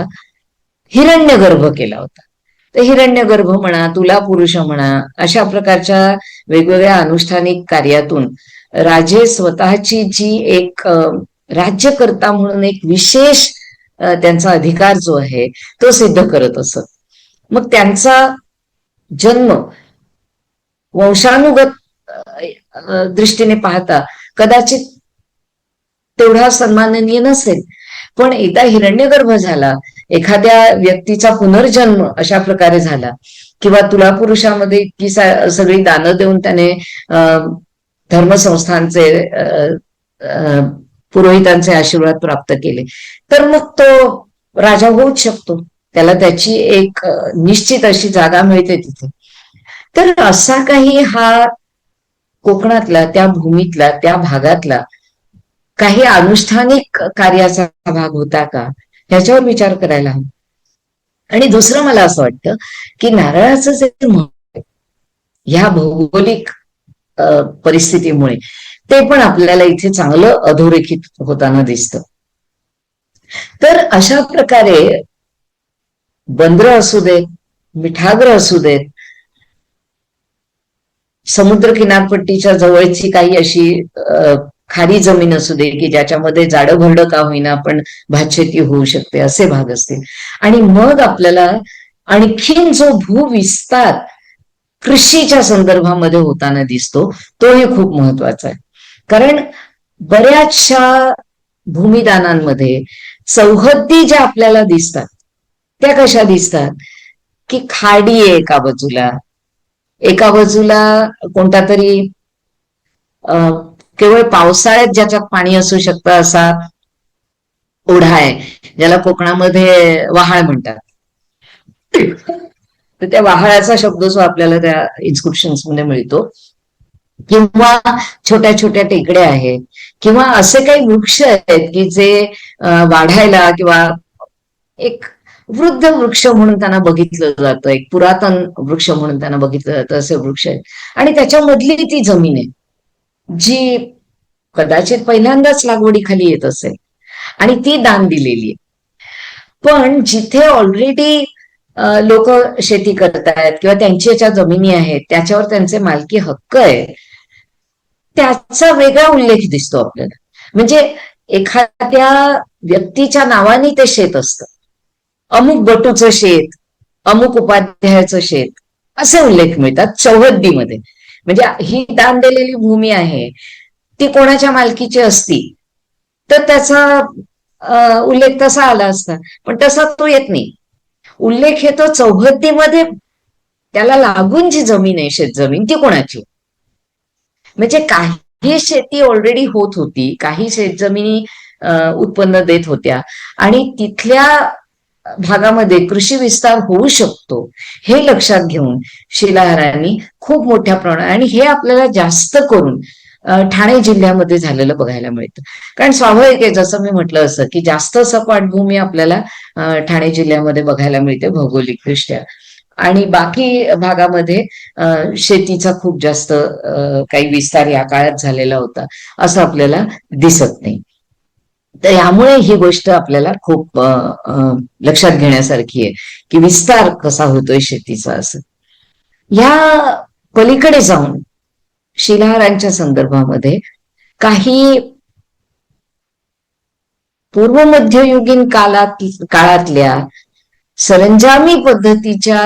हिरण्यगर्भ केला होता. तर हिरण्यगर्भ म्हणा, तुला पुरुष म्हणा, अशा प्रकारच्या वेगवेगळ्या अनुष्ठानिक कार्यातून राजे स्वतःची जी एक राज्यकर्ता म्हणून एक विशेष त्यांचा अधिकार जो आहे तो सिद्ध करत असत. मग त्यांचा जन्म वंशानुगत दृष्टीने पाहता कदाचित तेवढा सन्माननीय नसेल, पण एकदा हिरण्यगर्भ झाला, एखाद्या व्यक्तीचा पुनर्जन्म अशा प्रकारे झाला किंवा तुला पुरुषामध्ये इतकी सगळी दानं देऊन त्याने धर्मसंस्थांचे पुरोहितांचे आशीर्वाद प्राप्त केले, तर मग तो राजा होऊच शकतो. त्याला त्याची एक निश्चित अशी जागा मिळते तिथे. तर असा काही हा कोकणातला, त्या भूमीतला, त्या भागातला काही अनुष्ठानिक कार्याचा भाग होता का ह्याच्यावर विचार करायला हवा. आणि दुसरं मला असं वाटतं की नारळाचं जे महत्व ह्या भौगोलिक परिस्थितीमुळे ते पण आपल्याला इथे चांगलं अधोरेखित होताना दिसतं. तर अशा प्रकारे बंदर असू देत, मिठागर असू देत, समुद्र किनारपट्टीच्या जवळची काही अशी खारी जमीन असू दे की ज्याच्यामध्ये जाडं भरडं का होईना पण भातशेती होऊ शकते, असे भाग असतील. आणि मग आपल्याला आणखीन जो भूविस्तार कृषीच्या संदर्भामध्ये होताना दिसतो तोही खूप महत्वाचा आहे. कारण बऱ्याचशा भूमिदानांमध्ये चौहद्दी ज्या आपल्याला दिसतात त्या कशा दिसतात की खाडी आहे एका बाजूला कोणता तरी केवळ पावसाळ्यात ज्याच्यात पाणी असू शकतं असा ओढा आहे ज्याला कोकणामध्ये वहाळ म्हणतात. तर त्या वहाळाचा शब्द जो आपल्याला त्या इन्स्क्रिप्शन्स मध्ये मिळतो, किंवा छोट्या छोट्या टेकड्या आहेत, किंवा असे काही वृक्ष आहेत की जे वाढायला किंवा एक वृद्ध वृक्ष म्हणून त्यांना बघितलं जातं, एक पुरातन वृक्ष म्हणून त्यांना बघितलं जातं, असे वृक्ष आहेत. आणि त्याच्यामधली ती जमीन आहे जी कदाचित पहिल्यांदाच लागवडीखाली येत असेल आणि ती दान दिलेली आहे. पण जिथे ऑलरेडी लोक शेती करतायत किंवा त्यांच्या ज्या जमिनी आहेत त्याच्यावर त्यांचे मालकी हक्क आहे, त्याचा वेगळा उल्लेख दिसतो आपल्याला. म्हणजे एखाद्या व्यक्तीच्या नावाने ते शेत असतं, अमुक बटूचं शेत, अमुक उपाध्यायाचं शेत, असे उल्लेख मिळतात चौहद्दीमध्ये. म्हणजे ही दान दिलेली भूमी आहे ती कोणाच्या मालकीची असती तर त्याचा उल्लेख तसा आला असता, पण तसा तो येत नाही. उल्लेख येतो चौहद्दीमध्ये त्याला लागून जी जमीन आहे, शेतजमीन, ती कोणाची. म्हणजे काही शेती ऑलरेडी होत होती, काही शेतजमिनी उत्पन्न देत होत्या आणि तिथल्या भागामध्ये कृषी विस्तार होऊ शकतो हे लक्षात घेऊन शिलाहारांनी खूप मोठ्या प्रमाणात, आणि हे आपल्याला जास्त करून ठाणे जिल्ह्यामध्ये झालेलं बघायला मिळतं. कारण स्वाभाविक आहे, जसं मी म्हटलं असं की जास्त सपाट आपल्याला ठाणे जिल्ह्यामध्ये बघायला मिळते भौगोलिकदृष्ट्या, आणि बाकी भागामध्ये शेतीचा खूप जास्त काही विस्तार या काळात झालेला होता असं आपल्याला दिसत नाही. तर यामुळे ही गोष्ट आपल्याला खूप लक्षात घेण्यासारखी आहे की विस्तार कसा होतोय शेतीचा. असं या पलीकडे जाऊन शिलाहारांच्या संदर्भामध्ये काही पूर्व मध्ययुगीन काळातल्या सरंजामी पद्धतीच्या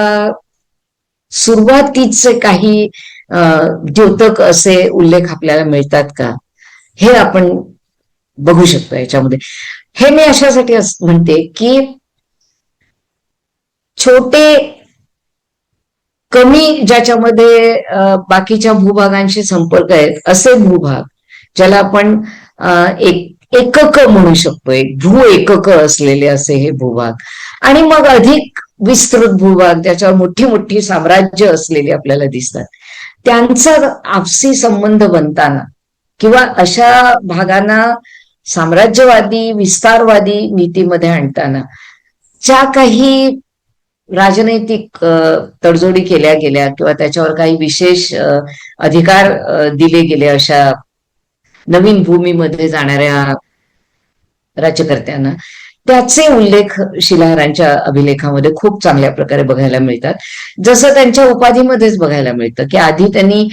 सुरुवातीचे काही द्योतक असे उल्लेख आपल्याला मिळतात का, हे आपण बघू शकतो याच्यामध्ये. हे मी अशासाठी म्हणते की छोटे कमी ज्याच्यामध्ये बाकीच्या भूभागांशी संपर्क आहेत असे भूभाग, ज्याला आपण एकक म्हणू शकतो, एक भू एकक असलेले असे हे भूभाग, आणि मग अधिक विस्तृत भूभाग ज्याच्यावर मोठी मोठी साम्राज्य असलेली आपल्याला दिसतात, त्यांचा आपसी संबंध बनताना किंवा अशा भागांना साम्राज्यवादी विस्तारवादी नीतीमध्ये आणताना ज्या काही राजनैतिक तडजोडी केल्या गेल्या किंवा त्याच्यावर काही विशेष अधिकार दिले गेले अशा नवीन भूमीमध्ये जाणाऱ्या राज्यकर्त्यांना, त्याचे उल्लेख शिलाहारांच्या अभिलेखामध्ये खूप चांगल्या प्रकारे बघायला मिळतात. जसं त्यांच्या उपाधीमध्येच बघायला मिळतं की आधी त्यांनी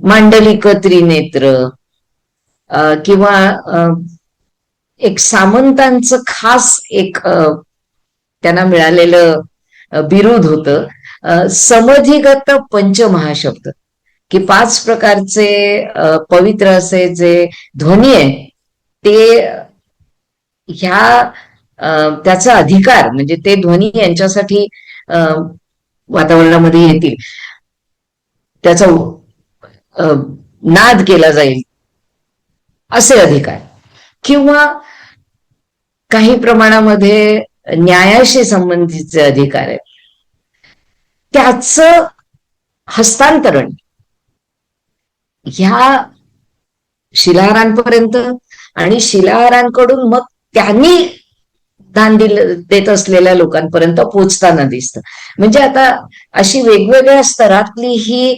मांडलिक त्रिनेत्र किंवा एक सामंतांचं खास एक त्यांना मिळालेलं बिरुद होतं समधिगत पंचमहाशब्द, की 5 प्रकारचे पवित्र असे जे ध्वनी आहे ते ह्या त्याचा अधिकार, म्हणजे ते ध्वनी यांच्यासाठी वातावरणामध्ये येतील, त्याचा नाद केला जाईल असे अधिकार, किंवा काही प्रमाणामध्ये न्यायाशी संबंधितचे अधिकार आहेत, त्याचं हस्तांतरण ह्या शिलाहारांपर्यंत आणि शिलाहारांकडून मग त्यांनी दान देत असलेल्या लोकांपर्यंत पोचताना दिसतं. म्हणजे आता अशी वेगवेगळ्या स्तरातली ही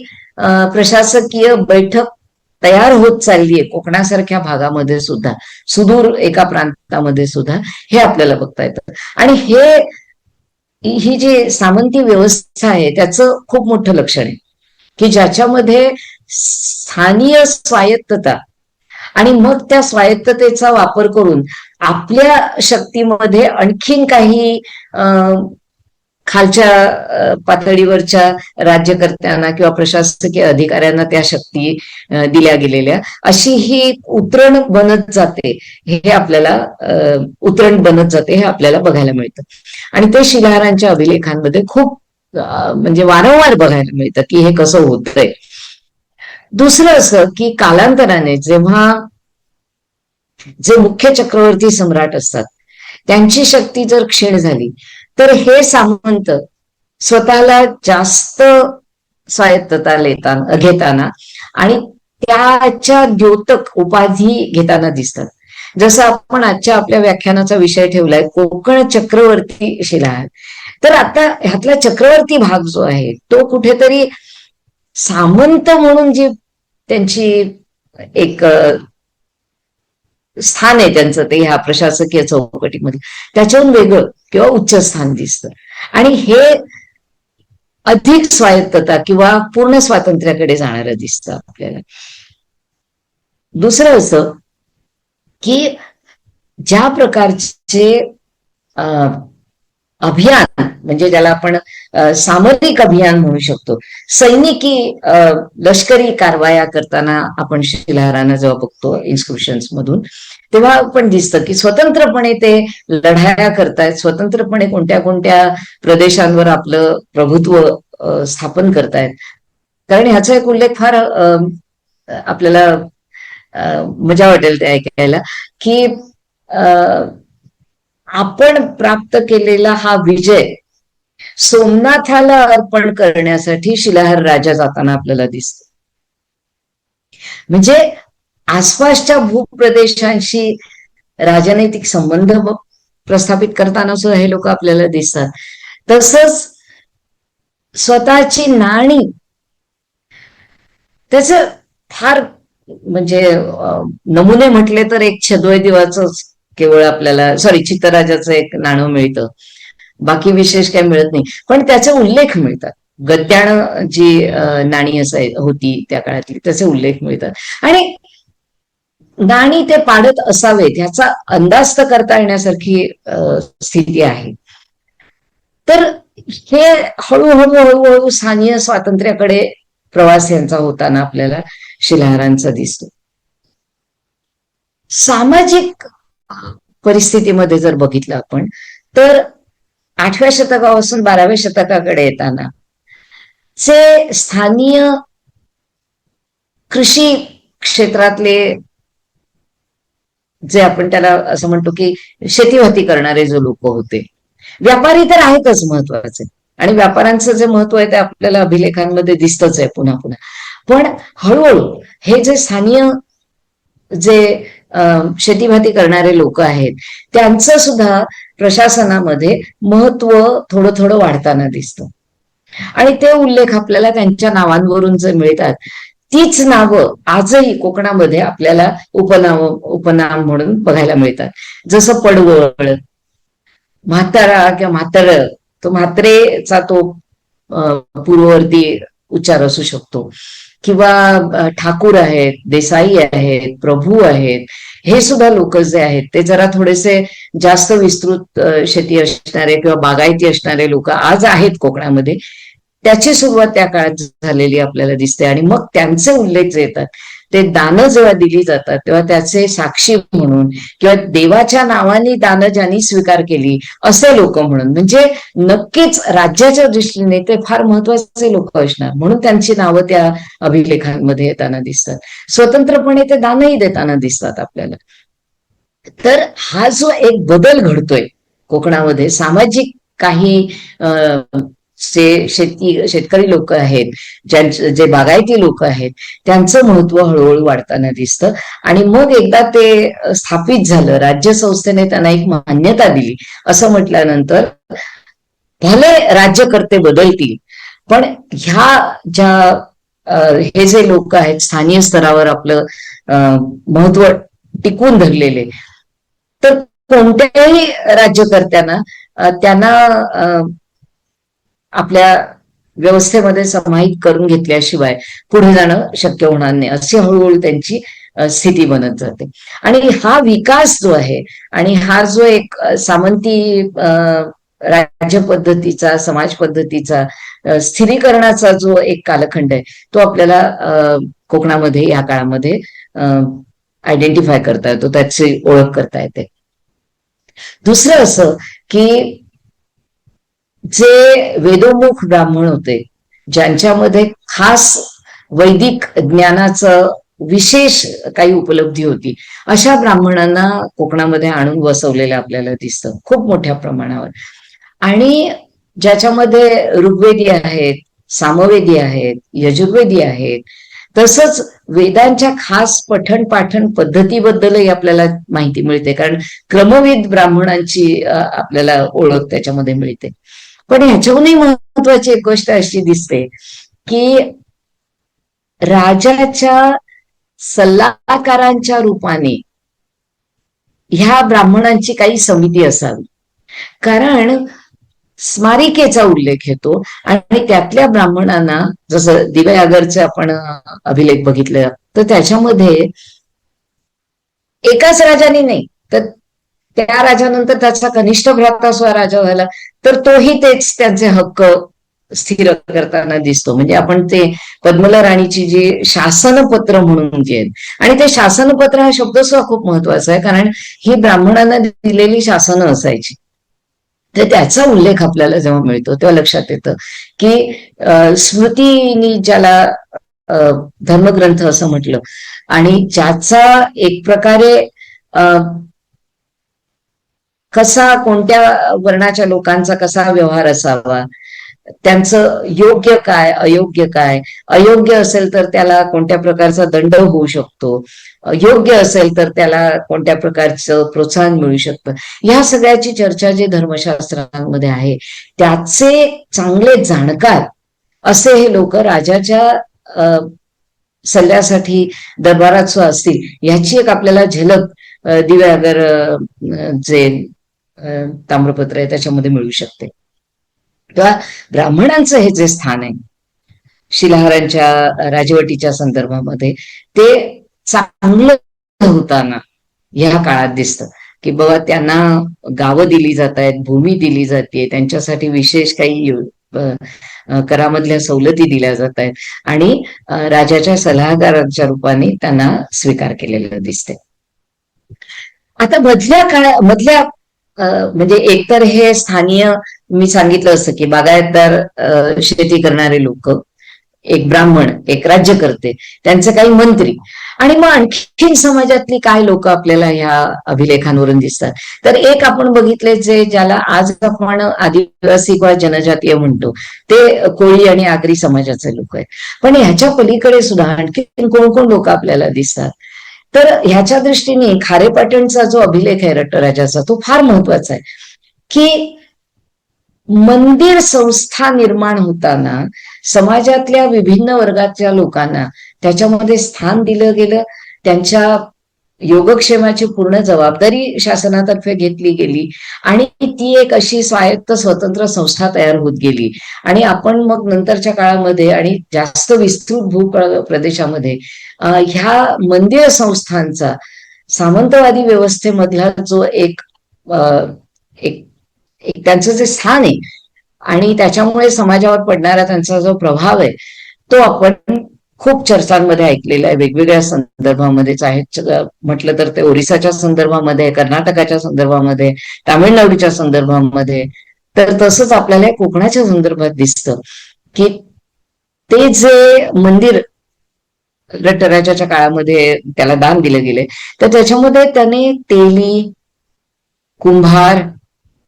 प्रशासकीय बैठक तयार होत चालली आहे कोकणासारख्या भागामध्ये सुद्धा, सुदूर एका प्रांतामध्ये सुद्धा हे आपल्याला बघता येतं. आणि ही जी सामंती व्यवस्था आहे त्याचं खूप मोठं लक्षण आहे. की ज्याच्यामध्ये स्थानीय स्वायत्तता आणि मग त्या स्वायत्ततेचा वापर करून आपल्या शक्तीमध्ये आणखीन काही खालच्या पातळीवरच्या राज्यकर्त्यांना किंवा प्रशासकीय अधिकाऱ्यांना त्या शक्ती दिल्या गेलेल्या, अशी ही उतरण बनत जाते. हे आपल्याला उतरण बनत जाते हे आपल्याला बघायला मिळतं. आणि ते शिलाहारांच्या अभिलेखांमध्ये खूप म्हणजे वारंवार बघायला मिळतं की हे कसं होतंय. दुसरं असं की कालांतराने जेव्हा जे मुख्य चक्रवर्ती सम्राट असतात त्यांची शक्ती जर क्षीण झाली तर हे सामंत स्वतःला जास्त स्वायत्तता घेताना आणि त्याच्या द्योतक उपाधी घेताना दिसतात. जसं आपण आजच्या आपल्या व्याख्यानाचा विषय ठेवलाय कोकण चक्रवर्ती शिलाहार, तर आता ह्यातला चक्रवर्ती भाग जो आहे तो कुठेतरी सामंत म्हणून जी त्यांची एक स्थान आहे त्यांचं ते ह्या प्रशासकीय चौकटीमध्ये त्याच्याहून वेगळं किंवा उच्च स्थान दिसतं. आणि हे अधिक स्वायत्तता किंवा पूर्ण स्वातंत्र्याकडे जाणारं दिसतं आपल्याला. दुसरं असं की ज्या प्रकारचे अभियान म्हणजे ज्याला आपण सामरिक अभियान म्हणू शकतो, सैनिकी लष्करी कारवाया करताना आपण शिलाहारांना जेव्हा बघतो इन्स्क्रिप्शन्स मधून, तेव्हा आपण दिसतं की स्वतंत्रपणे ते लढाया करतायत, स्वतंत्रपणे कोणत्या कोणत्या प्रदेशांवर आपलं प्रभुत्व स्थापन करतायत. कारण ह्याचा एक उल्लेख फार आपल्याला मजा वाटेल ते ऐकायला की आपण प्राप्त केलेला हा विजय सोमनाथाला अर्पण करण्यासाठी शिलाहार राजा जाताना आपल्याला दिसतो. म्हणजे आसपासच्या भूप्रदेशांशी राजनैतिक संबंध प्रस्थापित करताना सुद्धा हे लोक आपल्याला दिसतात. तसंच स्वतःची नाणी त्याच फार म्हणजे नमुने म्हटले तर एक छद्वैदिवाच केवळ आपल्याला चित्तराजाचं एक नाणं मिळतं, बाकी विशेष काही मिळत नाही. पण त्याचे उल्लेख मिळतात. गद्याण जी नाणी होती त्या काळातली त्याचे उल्लेख मिळतात. आणि नाणी ते पाडत असावेत ह्याचा अंदाज तर करता येण्यासारखी स्थिती आहे. तर हे हळूहळू हळूहळू स्थानीय स्वातंत्र्याकडे प्रवास यांचा होताना आपल्याला शिलाहारांचा दिसतो. सामाजिक परिस्थितीमध्ये जर बघितलं आपण तर 8व्या शतकापासून 12व्या शतकाकडे येताना जे स्थानीय कृषी क्षेत्रातले जे आपण त्याला असं म्हणतो की शेतीवाती करणारे जो लोक होते, व्यापारी तर आहेतच महत्वाचे आणि व्यापाऱ्यांचं जे महत्व आहे ते आपल्याला अभिलेखांमध्ये दिसतच आहे पुन्हा पुन्हा. पण हळूहळू हे जे स्थानीय जे शेतीभाती करणारे लोक आहेत त्यांचं सुद्धा प्रशासनामध्ये महत्व थोडं थोडं वाढताना दिसतं. आणि ते उल्लेख आपल्याला त्यांच्या नावांवरून जे मिळतात तीच नावं आजही कोकणामध्ये आपल्याला उपनाम म्हणून बघायला मिळतात. जसं पडवळ, म्हातारा किंवा म्हातार, तो म्हात्रेचा तो पूर्ववर्ती उच्चार असू शकतो, किंवा ठाकूर आहेत, देसाई आहेत, प्रभू आहेत, हे सुद्धा लोक जे आहेत ते जरा थोडेसे जास्त विस्तृत शेती असणारे किंवा बागायती असणारे लोक आज आहेत कोकणामध्ये. त्याची सुरुवात त्या काळात झालेली आपल्याला दिसते. आणि मग त्यांचे उल्लेख जे येतात ते दानं जेव्हा दिली जातात तेव्हा त्याचे साक्षी म्हणून किंवा देवाच्या नावाने दानं ज्यांनी स्वीकार केली असे लोक म्हणून, म्हणजे नक्कीच राज्याच्या दृष्टीने ते फार महत्वाचे लोक असणार म्हणून त्यांची नावं त्या अभिलेखांमध्ये येताना दिसतात. स्वतंत्रपणे ते दानही देताना दिसतात आपल्याला. तर हा जो एक बदल घडतोय कोकणामध्ये, सामाजिक काही शेतकरी लोक आहेत, जे बागायती लोक आहेत, त्यांचं महत्व हळूहळू वाढताना दिसतं. आणि मग एकदा ते स्थापित झालं, राज्य संस्थेने त्यांना एक मान्यता दिली असं म्हटल्यानंतर भले राज्यकर्ते बदलतील पण ह्या ज्या हे जे लोक आहेत स्थानिक स्तरावर आपलं महत्व टिकवून धरलेले, तर कोणत्याही राज्यकर्त्यांना त्यांना आपल्या व्यवस्थेमध्ये समाहित करून घेतल्याशिवाय पुढे जाणं शक्य होणार नाही, अशी हळूहळू त्यांची स्थिती बनत जाते. आणि हा विकास जो आहे आणि हा जो एक सामंती राज्य पद्धतीचा, समाज पद्धतीचा स्थिरीकरणाचा जो एक कालखंड आहे, तो आपल्याला कोकणामध्ये या काळामध्ये आयडेंटिफाय करता येतो, त्याची ओळख करता येते. दुसरं असं की जे वेदोमुख ब्राह्मण होते, ज्यांच्यामध्ये खास वैदिक ज्ञानाचं विशेष काही उपलब्धी होती, अशा ब्राह्मणांना कोकणामध्ये आणून वसवलेलं आपल्याला दिसतं खूप मोठ्या प्रमाणावर. आणि ज्याच्यामध्ये ऋग्वेदी आहेत, सामवेदी आहेत, यजुर्वेदी आहेत, तसंच वेदांच्या खास पठण पाठण पद्धतीबद्दलही आपल्याला माहिती मिळते, कारण क्रमविद ब्राह्मणांची आपल्याला ओळख त्याच्यामध्ये मिळते. पण ह्याच्याहूनही महत्वाची एक गोष्ट अशी दिसते की राजाच्या सल्लागारांच्या रूपाने ह्या ब्राह्मणांची काही समिती असावी, कारण स्मारिकेचा उल्लेख येतो आणि त्यातल्या ब्राह्मणांना, जसं दिव्यागरचे आपण अभिलेख बघितले, तर त्याच्यामध्ये एकाच राजाने नाही, तर त्या राजानंतर त्याचा कनिष्ठ भ्राता सुद्धा राजा झाला, तर तोही तेच त्यांचे हक्क स्थिर करताना दिसतो. म्हणजे आपण ते पद्मला राणीची जी शासनपत्र म्हणून जे आहेत, आणि ते शासनपत्र हा शब्द सुद्धा खूप महत्वाचा आहे, कारण ही ब्राह्मणांना दिलेली शासनं असायची. तर त्याचा उल्लेख आपल्याला जेव्हा मिळतो तेव्हा लक्षात येतं की स्मृतीनी ज्याला धर्मग्रंथ असं म्हटलं, आणि ज्याचा एक प्रकारे कसा, कोणत्या वर्णाच्या लोकांचा कसा व्यवहार असावा, त्यांचं योग्य काय, अयोग्य काय, अयोग्य असेल तर त्याला कोणत्या प्रकारचा दंड होऊ शकतो, योग्य असेल तर त्याला कोणत्या प्रकारचं प्रोत्साहन मिळू शकतं, ह्या सगळ्याची चर्चा जे धर्मशास्त्रांमध्ये आहे, त्याचे चांगले जाणकार असे हे लोक राजाच्या सल्ल्यासाठी दरबारात सुद्धा असतील, ह्याची एक आपल्याला झलक दिव्यागर जे ताम्रपत्र आहे त्याच्यामध्ये मिळू शकते. तेव्हा ब्राह्मणांचं हे जे स्थान आहे शिलाहारांच्या राजवटीच्या संदर्भामध्ये, ते चांगलं होताना ह्या काळात दिसतं की बाबा त्यांना गावं दिली जात आहेत, भूमी दिली जाते, त्यांच्यासाठी विशेष काही करामधल्या सवलती दिल्या जात आहेत, आणि राजाच्या सल्लागारांच्या रूपाने त्यांना स्वीकार केलेलं दिसते. आता मधल्या म्हणजे एकतर हे स्थानीय, मी सांगितलं असं की बागायतदार शेती करणारे लोक, एक ब्राह्मण, एक राज्यकर्ते, त्यांचे काही मंत्री, आणि मग आणखी समाजातली काय लोक आपल्याला ह्या अभिलेखांवरून दिसतात. तर एक आपण बघितले जे ज्याला आज आपण आदिवासी किंवा जनजातीय म्हणतो, ते कोळी आणि आगरी समाजाचे लोक आहेत. पण ह्याच्या पलीकडे सुद्धा आणखी कोण कोण लोक आपल्याला दिसतात. तर ह्याच्या दृष्टीने खारेपाटणचा जो अभिलेख आहे रट्टराजाचा, तो फार महत्वाचा आहे की मंदिर संस्था निर्माण होताना समाजातल्या विभिन्न वर्गाच्या लोकांना त्याच्यामध्ये स्थान दिलं गेलं, त्यांच्या योगक्षेमाची पूर्ण जबाबदारी शासनातर्फे घेतली गेली, आणि ती एक अशी स्वायत्त स्वतंत्र संस्था तयार होत गेली. आणि आपण मग नंतरच्या काळामध्ये आणि जास्त विस्तृत प्रदेशामध्ये ह्या मंदिर संस्थांचा सामंतवादी व्यवस्थेमधला जो एक त्यांचं जे स्थान आहे आणि त्याच्यामुळे समाजावर पडणारा त्यांचा जो प्रभाव आहे, तो आपण खूप चर्चांमध्ये ऐकलेला आहे, वेगवेगळ्या संदर्भामध्ये, चाहे म्हटलं तर ते ओरिसाच्या संदर्भामध्ये, कर्नाटकाच्या संदर्भामध्ये, तामिळनाडूच्या संदर्भामध्ये, तर तसंच आपल्याला कोकणाच्या संदर्भात दिसतं की ते जे मंदिर रट्टराजाच्या काळामध्ये त्याला दान दिलं गेले, तर त्याच्यामध्ये त्याने तेली, कुंभार,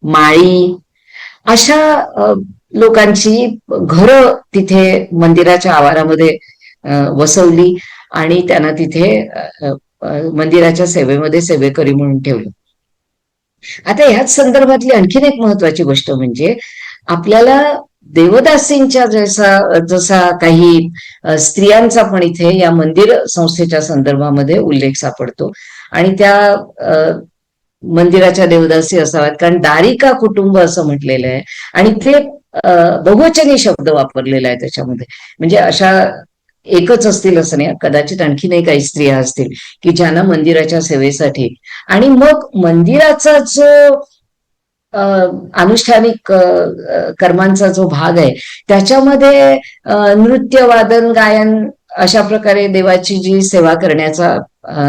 माळी अशा लोकांची घरं तिथे मंदिराच्या आवारामध्ये वसवली, आणि त्यांना तिथे मंदिराच्या सेवेमध्ये सेवेकरी म्हणून ठेवलं. आता ह्याच संदर्भातली आणखीन एक महत्वाची गोष्ट म्हणजे आपल्याला देवदासींच्या जसा काही स्त्रियांचा पण इथे या मंदिर संस्थेच्या संदर्भामध्ये उल्लेख सापडतो, आणि त्या मंदिराच्या देवदासी असाव्यात, कारण दारिका कुटुंब असं म्हटलेलं आहे, आणि ते बहुवचनी शब्द वापरलेला आहे त्याच्यामध्ये. म्हणजे अशा एकच असतील असं नाही, कदाचित आणखीनही काही स्त्रिया असतील की ज्यांना मंदिराच्या सेवेसाठी आणि मग मंदिराचा जो अनुष्ठानिक कर्मांचा जो भाग आहे त्याच्यामध्ये नृत्य, वादन, गायन अशा प्रकारे देवाची जी सेवा करण्याचा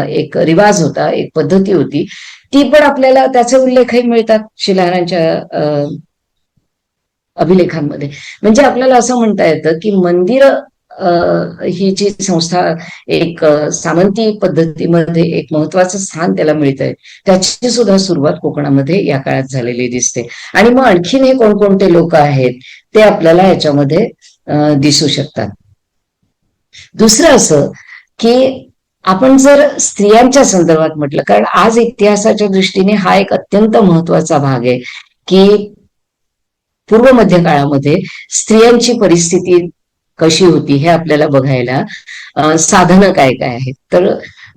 एक रिवाज होता, एक पद्धती होती, ती पण आपल्याला त्याचे उल्लेखही मिळतात शिलाहारांच्या अभिलेखांमध्ये. म्हणजे आपल्याला असं म्हणता येतं की मंदिर ही जी संस्था एक सामंती पद्धतीमध्ये एक महत्वाचं स्थान त्याला मिळतंय, त्याची सुद्धा सुरुवात कोकणामध्ये या काळात झालेली दिसते. आणि मग आणखीन हे कोणकोणते लोक आहेत ते आपल्याला याच्यामध्ये दिसू शकतात. दुसरं असं की आपण जर स्त्रियांच्या संदर्भात म्हटलं, कारण आज इतिहासाच्या दृष्टीने हा एक अत्यंत महत्वाचा भाग आहे की पूर्व मध्य काळामध्ये स्त्रियांची परिस्थिती कशी होती हे आपल्याला बघायला साधनं काय काय आहेत. तर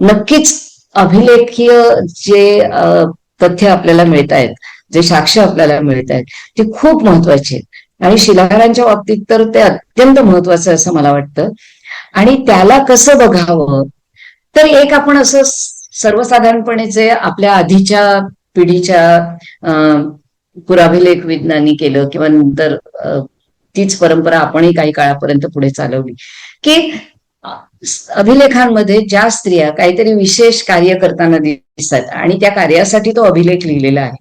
नक्कीच अभिलेखीय जे तथ्य आपल्याला मिळत आहेत, जे साक्ष आपल्याला मिळत आहेत, ते खूप महत्वाचे आहेत आणि शिलाहारांच्या बाबतीत तर ते अत्यंत महत्वाचं असं मला वाटतं. आणि त्याला कसं बघावं, तर एक आपण असं सर्वसाधारणपणे जे आपल्या आधीच्या पिढीच्या पुराभिलेख विज्ञानी केलं किंवा नंतर तीच परंपरा आपणही काही काळापर्यंत पुढे चालवली की अभिलेखांमध्ये ज्या स्त्रिया काहीतरी विशेष कार्य करताना दिसतात आणि त्या कार्यासाठी तो अभिलेख लिहिलेला आहे,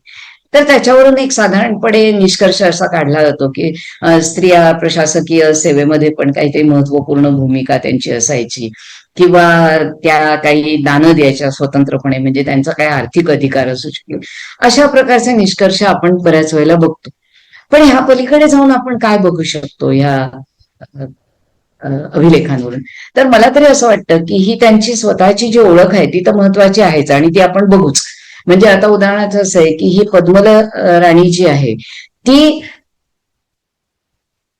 तर त्याच्यावरून एक साधारणपणे निष्कर्ष असा काढला जातो की स्त्रिया प्रशासकीय सेवेमध्ये पण काहीतरी महत्वपूर्ण भूमिका त्यांची असायची किंवा त्या काही दानं द्यायच्या स्वतंत्रपणे, म्हणजे त्यांचा काही आर्थिक अधिकार असू शकतो. अशा प्रकारचे निष्कर्ष आपण बऱ्याच वेळेला बघतो. पण ह्या पलीकडे जाऊन आपण काय बघू शकतो ह्या अभिलेखांवरून, तर मला तरी असं वाटतं की ही त्यांची स्वतःची जी ओळख आहे ती तर महत्वाची आहेच आणि ती आपण बघूच. म्हणजे आता उदाहरणार्थ असं आहे की ही पद्मला राणी जी आहे ती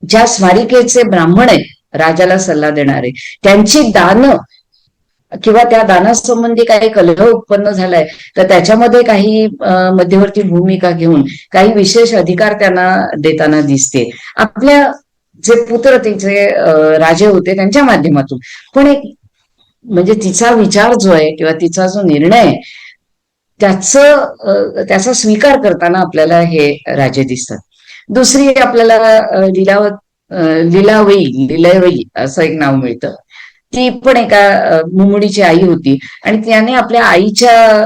ज्या स्मारिकेचे ब्राह्मण आहेत राजाला सल्ला देणारे, त्यांची दानं किंवा त्या दानासंबंधी काही कलह उत्पन्न झालाय तर त्याच्यामध्ये काही मध्यवर्ती भूमिका घेऊन काही विशेष अधिकार त्यांना देताना दिसते आपल्या जे पुत्र तिचे राजे होते त्यांच्या माध्यमातून. पण एक म्हणजे तिचा विचार जो आहे किंवा तिचा जो निर्णय त्याचा स्वीकार करताना आपल्याला हे राजे दिसतात. दुसरी आपल्याला लिलावई असं एक नाव मिळतं. ती पण एका मुमुडीची आई होती आणि त्याने आपल्या आईच्या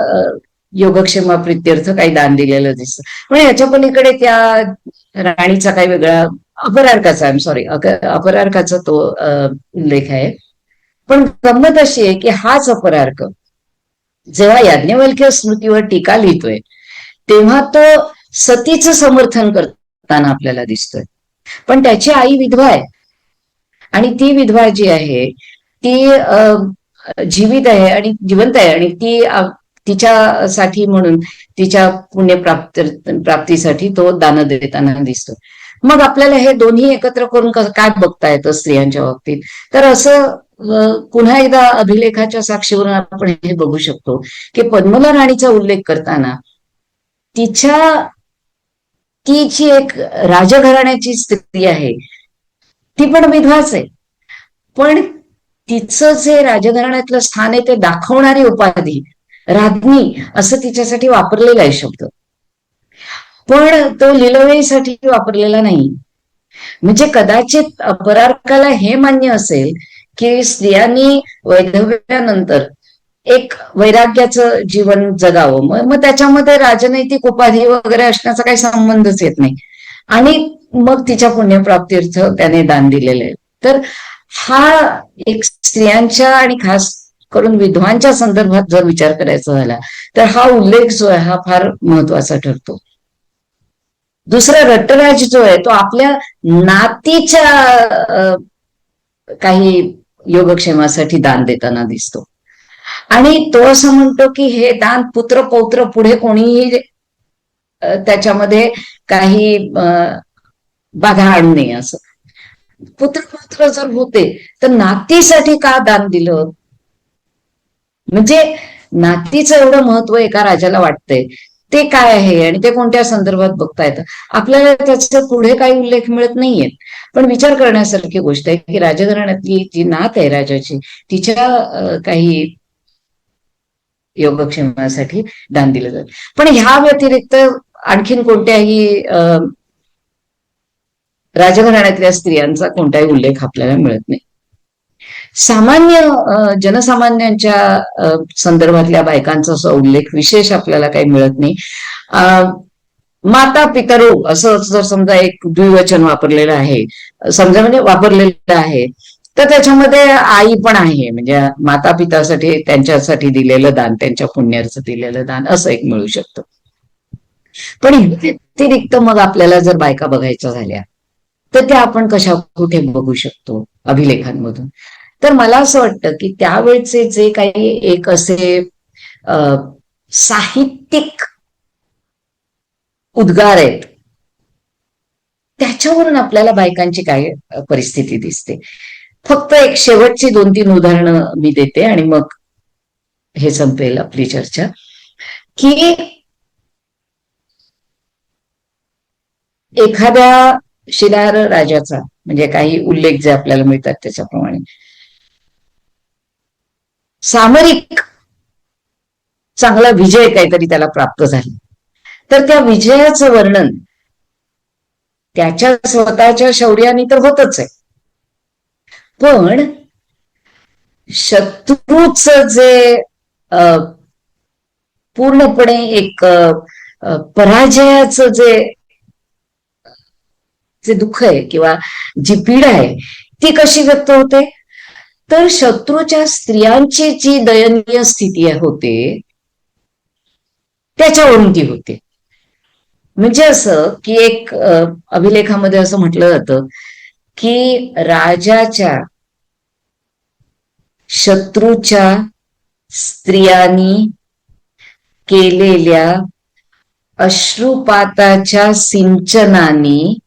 योगक्षेमाप्रित्यर्थ काही दान दिलेलं दिसतं. पण याच्या पलीकडे त्या राणीचा काही वेगळा अपरार्काचा तो उल्लेख आहे. पण गंमत अशी आहे की हाच अपरार्क जेव्हा याज्ञवल्क्य स्मृतीवर टीका लिहितोय तेव्हा तो सतीचं समर्थन करताना आपल्याला दिसतोय. पण त्याची आई विधवा आहे आणि ती विधवा जी आहे ती जिवंत आहे आणि ती तिच्यासाठी म्हणून तिच्या पुण्यप्राप्तीसाठी तो दान देताना दिसतो. मग आपल्याला हे दोन्ही एकत्र करून काय बघता येतं स्त्रियांच्या बाबतीत, तर असं पुन्हा एकदा अभिलेखाच्या साक्षीवरून आपण हे बघू शकतो की पद्मला राणीचा उल्लेख करताना ती जी एक राजघराण्याची स्त्री आहे ती पण विधवाच आहे, पण तिचं जे राजघराण्यातलं स्थान आहे ते दाखवणारी उपाधी राज्ञी असं तिच्यासाठी वापरलेला आहे शब्द, पण तो लिलवईसाठी वापरलेला नाही. म्हणजे कदाचित अपरार्काला हे मान्य असेल की स्त्रियांनी वैधव्यानंतर एक वैराग्याचं जीवन जगावं, मग त्याच्यामध्ये राजनैतिक उपाधी वगैरे असण्याचा काही संबंधच येत नाही आणि मग तिच्या पुण्यप्राप्तीर्थ त्याने दान दिलेलं आहे. तर हा एक स्त्रियांच्या आणि खास करून विधवांच्या संदर्भात जर विचार करायचा झाला तर हा उल्लेख जो आहे हा फार महत्वाचा ठरतो. दुसरा रट्टराज जो आहे तो आपल्या नातीच्या काही योगक्षेमासाठी दान देताना दिसतो आणि तो असं म्हणतो की हे दान पुत्र पौत्र पुढे कोणीही त्याच्यामध्ये काही बाधा आणू नये असं. पुत्र पौत्र जर होते तर नातीसाठी का दान दिलं, म्हणजे नातीचं एवढं महत्व एका राजाला वाटतंय ते काय आहे आणि ते कोणत्या संदर्भात बघता येतं. आपल्याला त्याचा पुढे काही उल्लेख मिळत नाहीये, पण विचार करण्यासारखी गोष्ट आहे की राजघराण्यातली जी नात आहे राजाची, तिच्या काही योगक्षेमासाठी दान दिलं जातं. पण ह्या व्यतिरिक्त आणखीन कोणत्याही राजघराण्यातल्या स्त्रियांचा कोणताही उल्लेख आपल्याला मिळत नाही. सामान्य जनसामान्यांच्या संदर्भातल्या बायकांचा असा उल्लेख विशेष आपल्याला काही मिळत नाही. माता पितरो असं जर समजा एक द्विवचन वापरलेलं आहे, समजा म्हणजे वापरलेलं आहे, तर त्याच्यामध्ये आई पण आहे, म्हणजे माता पितासाठी त्यांच्यासाठी दिलेलं दान, त्यांच्या पुण्याचं दिलेलं दान असं एक मिळू शकतं. पण व्यतिरिक्त मग आपल्याला जर बायका बघायच्या झाल्या तर त्या आपण कशा कुठे बघू शकतो अभिलेखांमधून. तर मला असं वाटतं की त्यावेळचे जे काही एक असे साहित्यिक उद्गार आहेत त्याच्यावरून आपल्याला बायकांची काय परिस्थिती दिसते. फक्त एक शेवटची 2-3 उदाहरणं मी देते आणि मग हे संपेल आपली चर्चा. की एखाद्या शिलाहार राजाचा म्हणजे काही उल्लेख जे आपल्याला मिळतात त्याच्याप्रमाणे सामरिक चांगला विजय काहीतरी त्याला प्राप्त झाला, तर त्या विजयाचं वर्णन त्याच्या स्वतःच्या शौर्याने तर होतच आहे, पण शत्रूच जे पूर्णपणे एक पराजयाचं जे दुःख आहे किंवा जी पीडा आहे ती कशी व्यक्त होते. तर शत्रूच्या स्त्रियांची जी दयनीय स्थिती होते त्याच्यावरून ती होते. म्हणजे असं की एक अभिलेखामध्ये असं म्हटलं जातं की राजाच्या शत्रूच्या स्त्रियांनी केलेल्या अश्रुपाताच्या सिंचनानी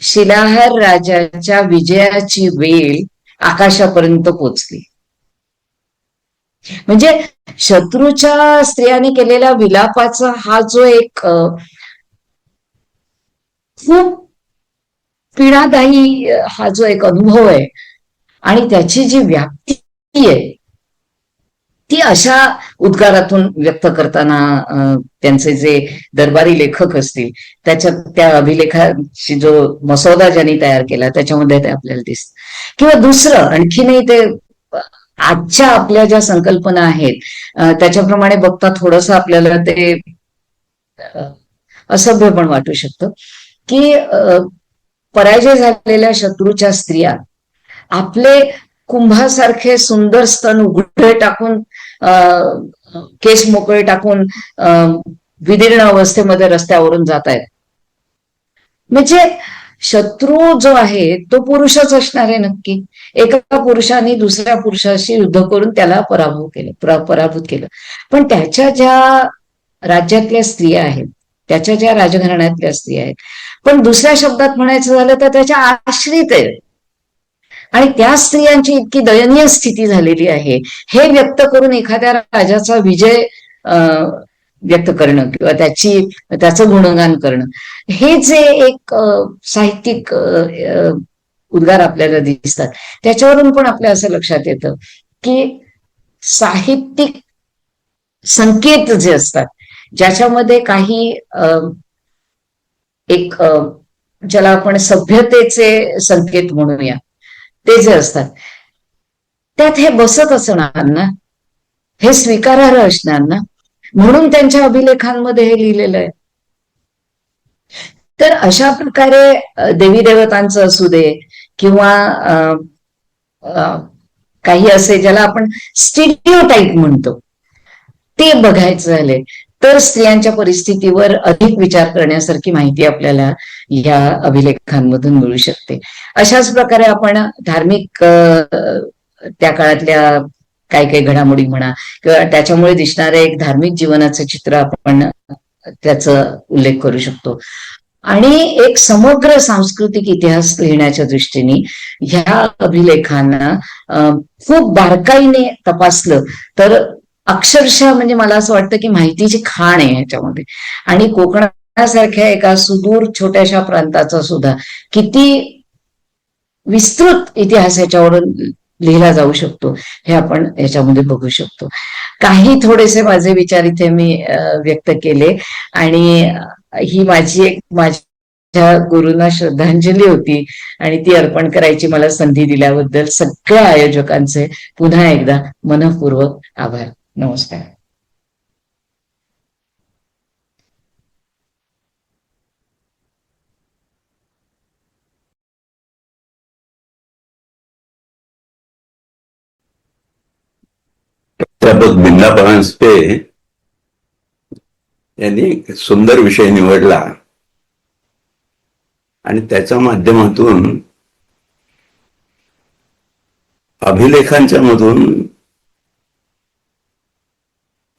शिलाहार राजाच्या विजयाची वेळ आकाशापर्यंत पोचली. म्हणजे शत्रूच्या स्त्रियांनी केलेल्या विलापाचा हा जो एक खूप पीडादायी हा जो एक अनुभव आहे आणि त्याची जी व्याप्ती आहे ती अशा उद्गारातून व्यक्त करताना त्यांचे जे दरबारी लेखक असतील त्याच्यात त्या अभिलेखाची जो मसौदा ज्यांनी तयार केला त्याच्यामध्ये ते आपल्याला दिसत. किंवा दुसरं आणखीनही ते आजच्या आपल्या ज्या संकल्पना आहेत त्याच्याप्रमाणे बघता थोडस आपल्याला ते असभ्य पण वाटू शकतं की पराजय झालेल्या शत्रूच्या स्त्रिया आपले कुंभासारखे सुंदर स्तन उघडे टाकून केस मोकळे टाकून विदीर्ण अवस्थेमध्ये रस्त्यावरून जात आहेत. म्हणजे शत्रू जो आहे तो पुरुषच असणार आहे नक्की. एका पुरुषाने दुसऱ्या पुरुषाशी युद्ध करून त्याला पराभूत केलं. पण त्याच्या ज्या राज्यातल्या स्त्रिया आहेत, त्याच्या ज्या राजघराण्यातल्या स्त्रिया आहेत, पण दुसऱ्या शब्दात म्हणायचं झालं तर त्याच्या आश्रित आहेत आणि त्या स्त्रियांची इतकी दयनीय स्थिती झालेली आहे हे व्यक्त करून एखाद्या राजाचा विजय व्यक्त करणं किंवा त्याचं गुणगान करणं हे जे एक साहित्यिक उद्गार आपल्याला दिसतात त्याच्यावरून पण आपल्या असं लक्षात येतं की साहित्यिक संकेत जे असतात ज्याच्यामध्ये काही एक ज्याला आपण सभ्यतेचे संकेत म्हणूया ते जे असतात त्यात हे बसत असणार ना, हे स्वीकारार्ह असणार ना, म्हणून त्यांच्या अभिलेखांमध्ये हे लिहिलेलं आहे. तर अशा प्रकारे देवी देवतांचं असू दे किंवा काही असे ज्याला आपण स्टिरियोटाईप म्हणतो ते बघायचं झाले तर स्त्रियांच्या परिस्थितीवर अधिक विचार करण्यासारखी माहिती आपल्याला या अभिलेखांमधून मिळू शकते. अशाच प्रकारे आपण धार्मिक त्या काळातल्या काही काही घडामोडी म्हणा किंवा त्याच्यामुळे दिसणारे एक धार्मिक जीवनाचं चित्र आपण त्याचा उल्लेख करू शकतो. आणि एक समग्र सांस्कृतिक इतिहास लिहिण्याच्या दृष्टीने ह्या अभिलेखांना खूप बारकाईने तपासलं तर अक्षरशः म्हणजे मला असं वाटतं की माहितीची खाण आहे ह्याच्यामध्ये. आणि कोकणासारख्या एका सुदूर छोट्याशा प्रांताचा सुद्धा किती विस्तृत इतिहास ह्याच्यावरून लिहिला जाऊ शकतो हे आपण याच्यामध्ये बघू शकतो. काही थोडेसे माझे विचार इथे मी व्यक्त केले. आणि ही माझ्या गुरूंना श्रद्धांजली होती आणि ती अर्पण करायची मला संधी दिल्याबद्दल सगळ्या आयोजकांचे पुन्हा एकदा मनःपूर्वक आभार. नमस्कार. प्राध्यापक बिंदा परांजपे यांनी एक सुंदर विषय निवडला आणि त्याच्या माध्यमातून अभिलेखांच्या मधून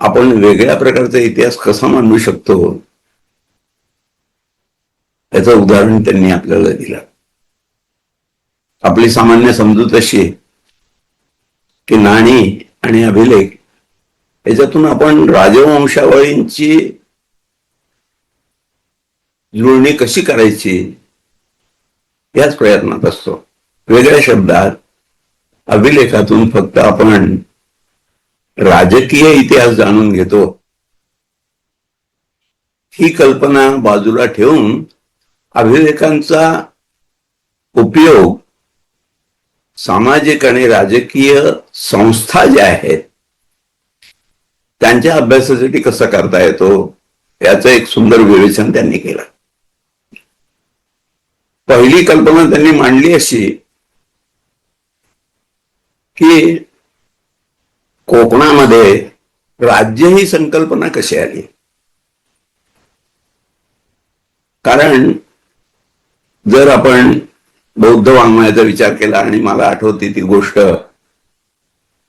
आपण वेगळ्या प्रकारचा इतिहास कसा मांडू शकतो याचं उदाहरण त्यांनी आपल्याला दिलं. आपली सामान्य समजूत अशी आहे की नाणी आणि अभिलेख याच्यातून आपण राजवंशावळींची जुळणी कशी करायची याच प्रयत्नात असतो. वेगळ्या शब्दात अभिलेखातून फक्त आपण राजकीय इतिहास जाणून घेतो ही कल्पना बाजूला ठेवून अभिलेखांचा उपयोग सामाजिक आणि राजकीय संस्था ज्या आहेत त्यांच्या अभ्यासासाठी कसा करता येतो याचं एक सुंदर विवेचन त्यांनी केलं. पहिली कल्पना त्यांनी मांडली अशी की कोकणामध्ये राज्य ही संकल्पना कशी आली. कारण जर आपण बौद्ध वाङ्मयाचा विचार केला आणि मला आठवते ती गोष्ट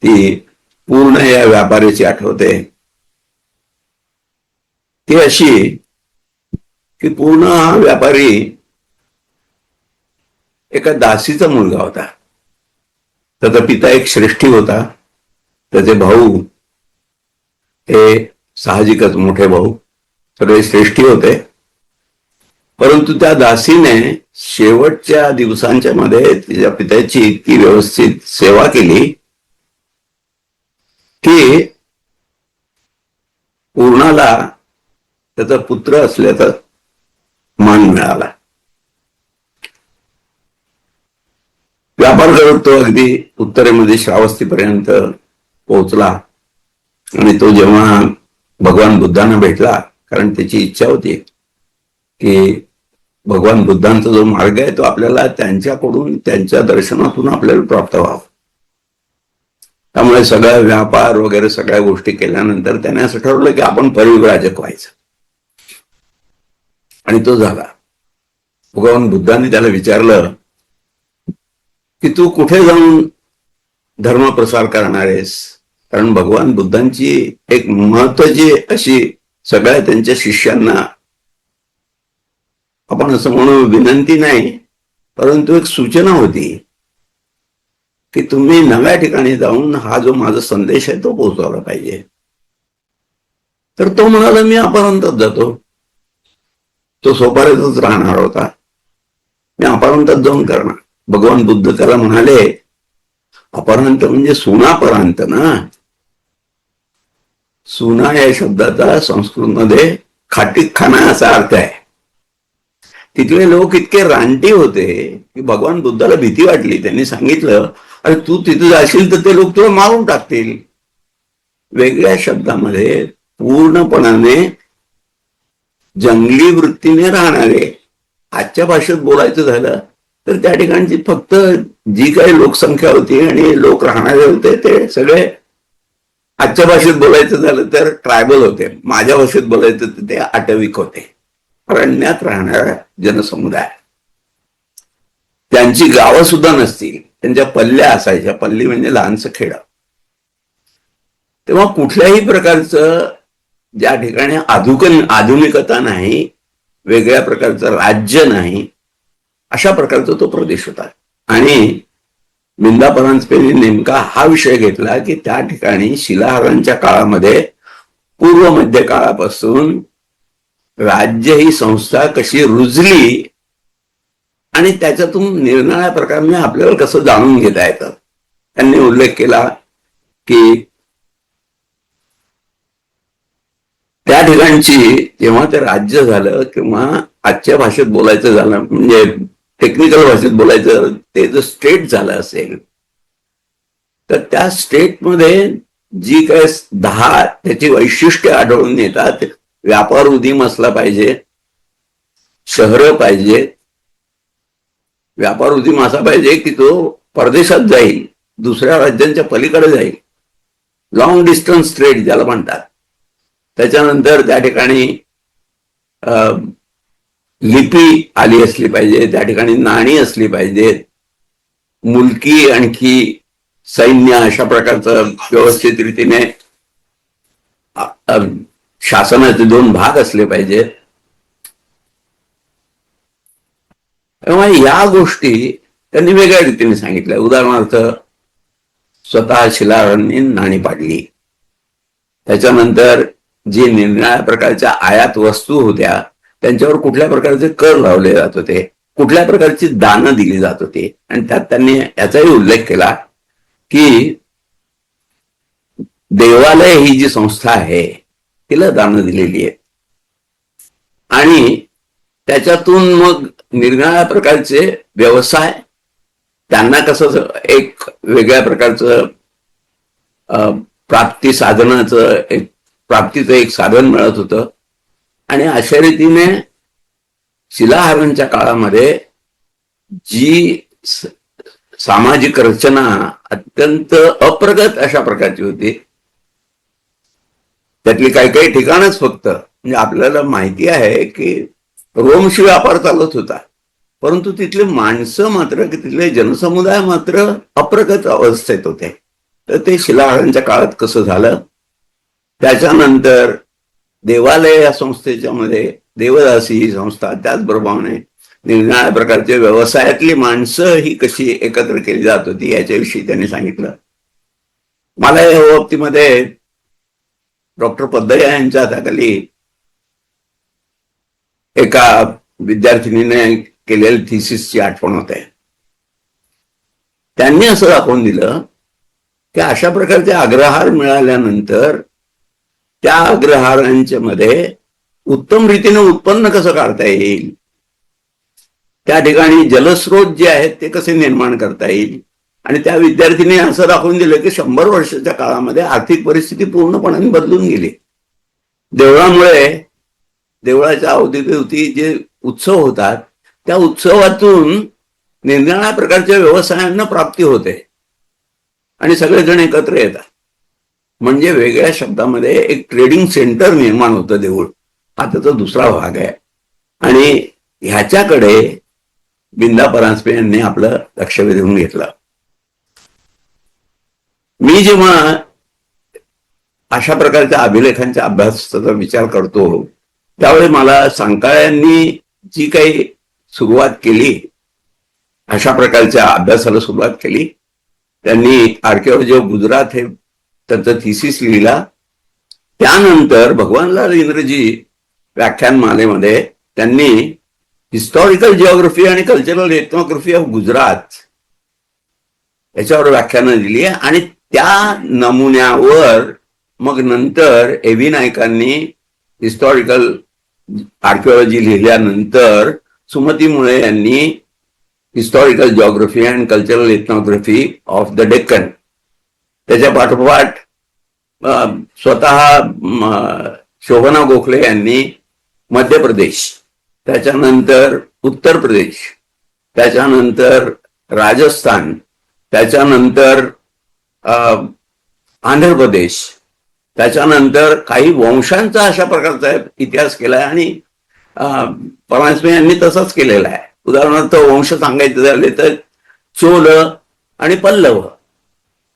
ती पूर्ण या व्यापाऱ्याची आठवते ती अशी की पूर्ण हा व्यापारी एका दासीचा मुलगा होता. त्याचा पिता एक श्रेष्ठी होता. त्याचे भाऊ हे साहजिकच मोठे भाऊ सगळे श्रेष्ठी होते. परंतु त्या दासीने शेवटच्या दिवसांच्या मध्ये तिच्या पित्याची इतकी व्यवस्थित सेवा केली की पूर्णाला त्याचा पुत्र असल्याचा मान मिळाला. व्यापार करत तो अगदी उत्तरेमध्ये श्रावस्तीपर्यंत पोहोचला आणि तो जेव्हा भगवान बुद्धांना भेटला कारण त्याची इच्छा होती की भगवान बुद्धांचा जो मार्ग आहे तो आपल्याला त्यांच्याकडून त्यांच्या दर्शनातून आपल्याला प्राप्त व्हावा. त्यामुळे सगळा व्यापार वगैरे सगळ्या गोष्टी केल्यानंतर त्याने असं ठरवलं की आपण परिव्राजक व्हायचं आणि तो झाला. भगवान बुद्धांनी त्याला विचारलं की तू कुठे जाऊन धर्म प्रसार करणार आहेस. कारण भगवान बुद्धांची एक महत्वाची अशी सगळ्या त्यांच्या शिष्यांना आपण असं म्हणून विनंती नाही परंतु एक सूचना होती की तुम्ही नव्या ठिकाणी जाऊन हा जो माझा संदेश आहे तो पोहोचवला पाहिजे. तर तो म्हणाला मी अपरांतात जातो. तो सोपाऱ्यातच राहणार होता. मी अपरांतात जाऊन करणार. भगवान बुद्ध त्याला म्हणाले अपरांत म्हणजे सुनापरांत ना. सुना या शब्दाचा संस्कृतमध्ये खाटीकखाना असा अर्थ आहे. तिथले लोक इतके रानटी होते की भगवान बुद्धाला भीती वाटली. त्यांनी सांगितलं अरे तू तिथे जाशील तर ते लोक तुला मारून टाकतील. वेगळ्या शब्दामध्ये पूर्णपणाने जंगली वृत्तीने राहणारे. आजच्या भाषेत बोलायचं झालं तर त्या ठिकाणची फक्त जी काही लोकसंख्या होती आणि लोक राहणारे होते ते सगळे आजच्या भाषेत बोलायचं झालं तर ट्रायबल होते. माझ्या भाषेत बोलायचं तर ते आटविक होते. अरण्यात राहणारा जनसमुदाय. त्यांची गावं सुद्धा नसतील. त्यांच्या पल्ल्या असायच्या. पल्ली म्हणजे लहानसं खेडं. तेव्हा कुठल्याही प्रकारचं ज्या ठिकाणी आधुनिकता नाही वेगळ्या प्रकारचं राज्य नाही अशा प्रकारचा तो प्रदेश होता. आणि विंदा परांजपेंनी नेमका हा विषय घेतला की त्या ठिकाणी शिलाहारांच्या काळामध्ये पूर्व मध्य काळापासून राज्य ही संस्था कशी रुजली आणि त्याच्यातून निरनिराळ्या प्रकाराने आपल्याला कसं जाणून घेता येतं. त्यांनी उल्लेख केला की त्या ठिकाणची जेव्हा ते राज्य झालं किंवा आजच्या भाषेत बोलायचं झालं म्हणजे टेक्निकल भाषेत बोलायचं ते जर स्टेट झालं असेल तर त्या स्टेटमध्ये जी काय 10 त्याची वैशिष्ट्ये आढळून येतात. व्यापार उदीम असला पाहिजे, शहरं पाहिजेत, व्यापार उदीम असा पाहिजे की तो परदेशात जाईल, दुसऱ्या राज्यांच्या पलीकडे जाईल, लॉंग डिस्टन्स ट्रेड ज्याला म्हणतात. त्याच्यानंतर त्या ठिकाणी लिपी आली असली पाहिजे, त्या ठिकाणी नाणी असली पाहिजेत, मुलकी आणखी सैन्य अशा प्रकारचं व्यवस्थित रीतीने शासनाचे 2 भाग असले पाहिजेत. तेव्हा या गोष्टी त्यांनी वेगळ्या रीतीने सांगितल्या. उदाहरणार्थ स्वतः शिलाहारांनी नाणी पाडली, त्याच्यानंतर जी निरनिराळ्या प्रकारच्या आयात वस्तू होत्या त्यांच्यावर कुठल्या प्रकारचे कर लावले जात होते, कुठल्या प्रकारची दानं दिली जात होती. आणि त्यात त्यांनी याचाही उल्लेख केला की देवालय ही जी संस्था आहे तिला दानं दिलेली आहेत आणि त्याच्यातून मग निरनिराळ्या प्रकारचे व्यवसाय त्यांना कसं एक वेगळ्या प्रकारचं प्राप्ती साधनाचं प्राप्तीचं एक साधन मिळत होतं. आणि अशा रीतीने शिलाहारांच्या काळामध्ये जी सामाजिक रचना अत्यंत अप्रगत अशा प्रकारची होती. त्यातली काही ठिकाणच फक्त म्हणजे आपल्याला माहिती आहे की रोमशी व्यापार चालत होता, परंतु तिथले माणसं मात्र तिथले जनसमुदाय मात्र अप्रगत अवस्थेत होते. तर ते शिलाहारांच्या काळात कसं झालं. त्याच्यानंतर देवालय या संस्थेच्या मध्ये देवदासी ही संस्था, त्याचबरोबरने निरनिराळ्या प्रकारच्या व्यवसायातली माणसं ही कशी एकत्र केली जात होती याच्याविषयी त्यांनी सांगितलं. मला या बाबतीमध्ये डॉक्टर पद्मया यांच्या हाताखाली एका विद्यार्थिनीने केलेल्या थिसिसची आठवण होते. त्यांनी असं दाखवून दिलं की अशा प्रकारचे अग्रहार मिळाल्यानंतर त्या अग्रहारांच्या मध्ये उत्तम रीतीने उत्पन्न कसं काढता येईल, त्या ठिकाणी जलस्रोत जे आहेत ते कसे निर्माण करता येईल. आणि त्या विद्यार्थीने असं दाखवून दिलं की 100 वर्षाच्या काळामध्ये आर्थिक परिस्थिती पूर्णपणे बदलून गेली. देवळामुळे देवळाच्या अवतीभोवती जे उत्सव होतात त्या उत्सवातून निरनिराळ्या प्रकारच्या व्यवसायांना प्राप्ती होते आणि सगळेजण एकत्र येतात. म्हणजे वेगळ्या शब्दामध्ये एक ट्रेडिंग सेंटर निर्माण होतं देऊळ. हा त्याचा दुसरा भाग आहे. आणि ह्याच्याकडे विंदा परांजपे यांनी आपलं लक्ष वेधून घेतलं. मी जेव्हा अशा प्रकारच्या अभिलेखांच्या अभ्यासाचा विचार करतो त्यावेळी मला सांकाळ्यांनी जी काही सुरुवात केली, अशा प्रकारच्या अभ्यासाला सुरुवात केली. त्यांनी आर्किओलॉजी ऑफ गुजरात हे त्यांचं थिसिस लिहिला. त्यानंतर भगवानलाल इंग्रजी व्याख्यानमालेमध्ये त्यांनी हिस्टॉरिकल जिओग्राफी आणि कल्चरल एथनोग्राफी ऑफ गुजरात याच्यावर व्याख्यानं दिली. आणि त्या नमुन्यावर मग नंतर ए.व्ही. नाईकांनी हिस्टॉरिकल आर्किओलॉजी लिहिल्यानंतर सुमती मुळे यांनी historical geography and cultural ethnography of the Deccan, त्याच्या पाठोपाठ स्वतः शोभना गोखले यांनी मध्य प्रदेश, त्याच्यानंतर उत्तर प्रदेश, त्याच्यानंतर राजस्थान, त्याच्यानंतर आंध्र प्रदेश, त्याच्यानंतर काही वंशांचा अशा प्रकारचा इतिहास केलाय. आणि परांजपे यांनी तसंच केलेला आहे. उदाहरणार्थ वंश सांगायचे झाले तर चोल आणि पल्लव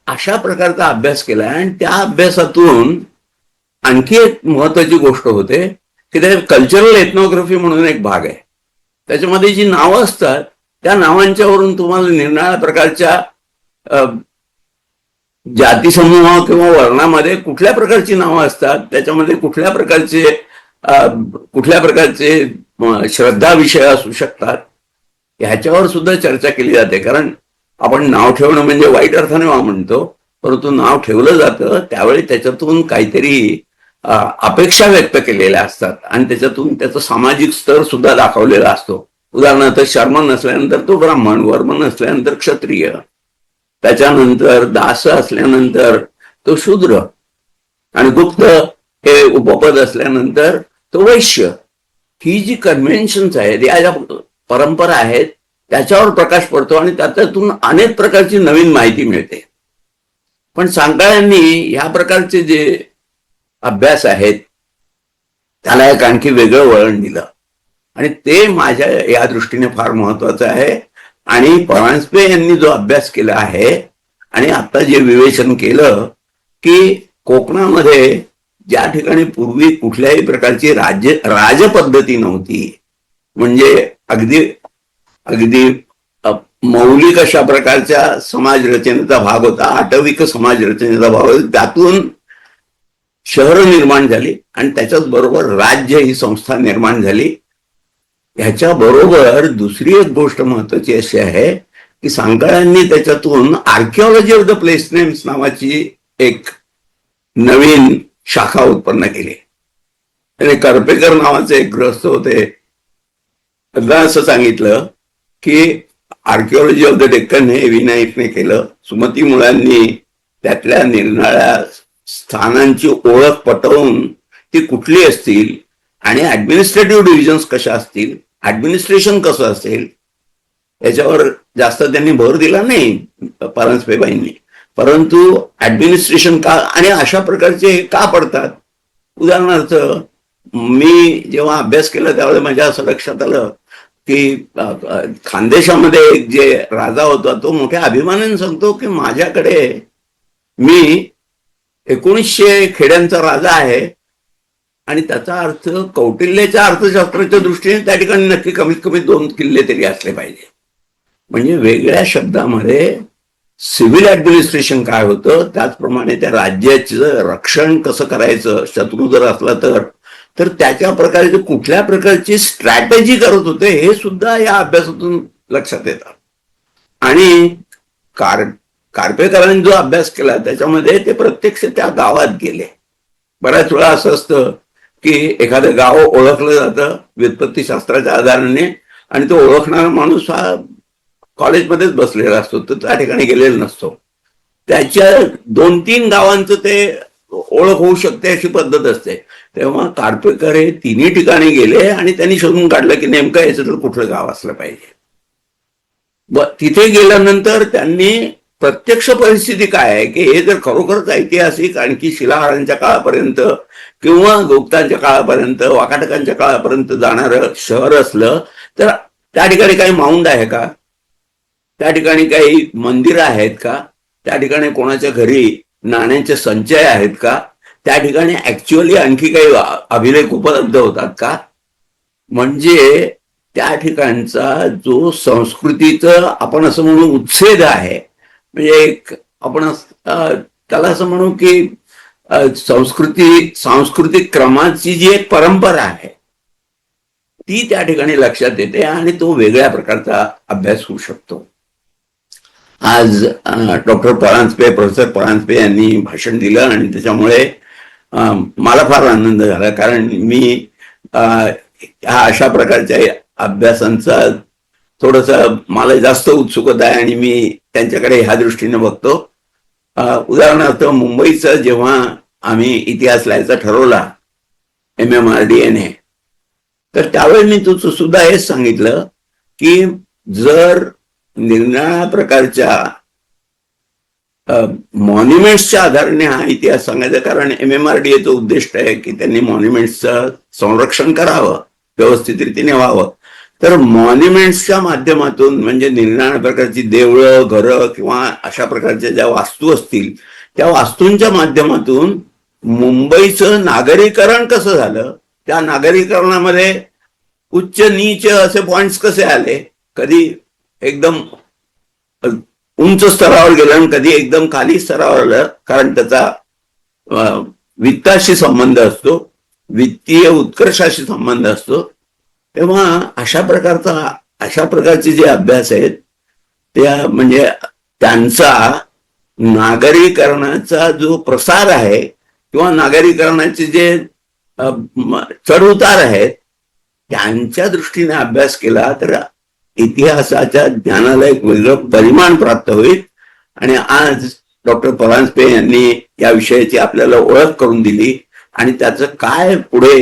अशा प्रकारचा अभ्यास केलाय. आणि त्या अभ्यासातून आणखी एक महत्वाची गोष्ट होते की ते कल्चरल एथनोग्राफी म्हणून एक भाग आहे. त्याच्यामध्ये जी नावं असतात त्या नावांच्यावरून तुम्हाला निरनिराळ्या प्रकारच्या जाती समूह किंवा वर्णामध्ये कुठल्या प्रकारची नावं असतात, त्याच्यामध्ये कुठल्या प्रकारचे श्रद्धा विषय असू शकतात, ह्याच्यावर सुद्धा चर्चा केली जाते. कारण आपण नाव ठेवणं म्हणजे वाईट अर्थाने म्हणतो, परंतु नाव ठेवलं जातं त्यावेळी त्याच्यातून काहीतरी अपेक्षा व्यक्त केलेल्या असतात आणि त्याच्यातून त्याचा सामाजिक स्तर सुद्धा दाखवलेला असतो. उदाहरणार्थ शर्म नसल्यानंतर तो ब्राह्मण, वर्म नसल्यानंतर क्षत्रिय, त्याच्यानंतर दास असल्यानंतर तो शूद्र, आणि गुप्त हे उपपद असल्यानंतर तो वैश्य. ही जी कन्व्हेन्शन्स आहेत, या ज्या परंपरा आहेत, त्याच्यावर प्रकाश पडतो आणि त्याच्यातून अनेक प्रकारची नवीन माहिती मिळते. पण सांकाळ्यांनी या प्रकारचे जे अभ्यास आहेत त्याला एक आणखी वेगळं वळण दिलं आणि ते माझ्या या दृष्टीने फार महत्वाचं आहे. आणि परांजपे यांनी जो अभ्यास केला आहे आणि आता जे विवेचन केलं की कोकणामध्ये ज्या ठिकाणी पूर्वी कुठल्याही प्रकारची राजपद्धती नव्हती, म्हणजे अगदी अगदी मौलिक अशा प्रकारच्या समाज रचनेचा भाग होता, आटविक समाज रचनेचा भाग होता, त्यातून शहरं निर्माण झाली आणि त्याच्याच बरोबर राज्य ही संस्था निर्माण झाली. ह्याच्याबरोबर दुसरी एक गोष्ट महत्वाची अशी आहे की सांकाळ्यांनी त्याच्यातून archaeology of the place names नावाची एक नवीन शाखा उत्पन्न केली. आणि करपेकर नावाचे एक ग्रस्त होते, त्यांना असं सांगितलं की आर्किओलॉजी ऑफ द डेक्कन हे विनायकने केलं, सुमती मुळांनी त्यातल्या निरनिराळ्या स्थानांची ओळख पटवून ती कुठली असतील आणि ऍडमिनिस्ट्रेटिव्ह डिव्हिजन्स कशा असतील, ऍडमिनिस्ट्रेशन कसं असेल, याच्यावर जास्त त्यांनी भर दिला नाही परांजपेबाईंनी, परंतु ऍडमिनिस्ट्रेशन का आणि अशा प्रकारचे का पडतात. उदाहरणार्थ मी जेव्हा अभ्यास केला त्यावेळेस माझ्या असं लक्षात आलं की खानदेशामध्ये एक जे राजा होता तो मोठ्या अभिमानाने सांगतो की माझ्याकडे मी 1900 खेड्यांचा राजा आहे आणि त्याचा अर्थ कौटिल्याच्या अर्थशास्त्राच्या दृष्टीने त्या ठिकाणी नक्की कमीत कमी 2 किल्ले तरी असले पाहिजे. म्हणजे वेगळ्या शब्दामध्ये सिव्हिल ऍडमिनिस्ट्रेशन काय होतं, त्याचप्रमाणे त्या राज्याचं रक्षण कसं करायचं, शत्रू जर असला तर त्याच्या प्रकारे कुठल्या प्रकारची स्ट्रॅटेजी करत होते हे सुद्धा या अभ्यासातून लक्षात येतं. आणि कार्पेकरांनी जो अभ्यास केला त्याच्यामध्ये ते प्रत्यक्ष त्या गावात गेले. बऱ्याच वेळा असं असतं की एखादं गाव ओळखलं जातं व्युत्पत्तीशास्त्राच्या आधाराने आणि तो ओळखणारा माणूस हा कॉलेजमध्येच बसलेला असतो, तर त्या ठिकाणी गेलेला नसतो. त्याच्या 2-3 गावांचं ते ओळख होऊ शकते अशी पद्धत असते. तेव्हा कार्पेकर हे 3 ठिकाणी गेले आणि त्यांनी शोधून काढलं की नेमकं याचं तर कुठलं गाव असलं पाहिजे. तिथे गेल्यानंतर त्यांनी प्रत्यक्ष परिस्थिती काय आहे की हे जर खरोखरच ऐतिहासिक आणखी शिलाहारांच्या काळापर्यंत किंवा गुप्तांच्या काळापर्यंत, वाकाटकांच्या काळापर्यंत जाणारं शहर असलं तर त्या ठिकाणी काही माउंड आहे का, त्या ठिकाणी काही मंदिरं आहेत का, त्या ठिकाणी कोणाच्या घरी नाण्यांचे संचय आहेत का, त्या ठिकाणी ऍक्च्युअली आणखी काही अभिलेख उपलब्ध होतात का. म्हणजे त्या ठिकाणचा जो संस्कृतीचा आपण असं म्हणू उच्छेद आहे, म्हणजे एक आपण त्याला असं म्हणू की सांस्कृतिक क्रमाची जी एक परंपरा आहे ती त्या ठिकाणी लक्षात येते आणि तो वेगळ्या प्रकारचा अभ्यास होऊ शकतो. आज प्रोफेसर परांजपे यांनी भाषण दिलं आणि त्याच्यामुळे मला फार आनंद झाला, कारण मी ह्या अशा प्रकारच्या अभ्यासांचा थोडस मला जास्त उत्सुकता आहे आणि मी त्यांच्याकडे ह्या दृष्टीने बघतो. उदाहरणार्थ मुंबईचा जेव्हा आम्ही इतिहास लिहायचा ठरवला MMRDA तर त्यावेळी मी सुद्धा हेच सांगितलं की जर निरनिराळ्या प्रकारच्या मॉन्युमेंट्सच्या आधाराने हा इतिहास सांगायचा, कारण MMRDAचं उद्दिष्ट आहे की त्यांनी मॉन्युमेंट्सचं संरक्षण करावं, व्यवस्थित रीतीने व्हावं. तर मॉन्युमेंट्सच्या माध्यमातून म्हणजे निरनिराळ्या प्रकारची देवळं, घरं किंवा अशा प्रकारच्या ज्या वास्तू असतील त्या वास्तूंच्या माध्यमातून मुंबईचं नागरीकरण कसं झालं, त्या नागरीकरणामध्ये उच्च नीच असे पॉइंट्स कसे आले, कधी एकदम उंच स्तरावर गेलं आणि कधी एकदम खाली स्तरावर आलं, कारण त्याचा वित्ताशी संबंध असतो, वित्तीय उत्कर्षाशी संबंध असतो. तेव्हा अशा प्रकारचे जे अभ्यास आहेत त्या म्हणजे त्यांचा नागरीकरणाचा जो प्रसार आहे किंवा नागरीकरणाचे जे चढउतार आहेत त्यांच्या दृष्टीने अभ्यास केला तर इतिहासाच्या ज्ञानाला एक वेगळं परिमाण प्राप्त होईल. आणि आज डॉक्टर परांजपे यांनी या विषयाची आपल्याला ओळख करून दिली आणि त्याचं काय पुढे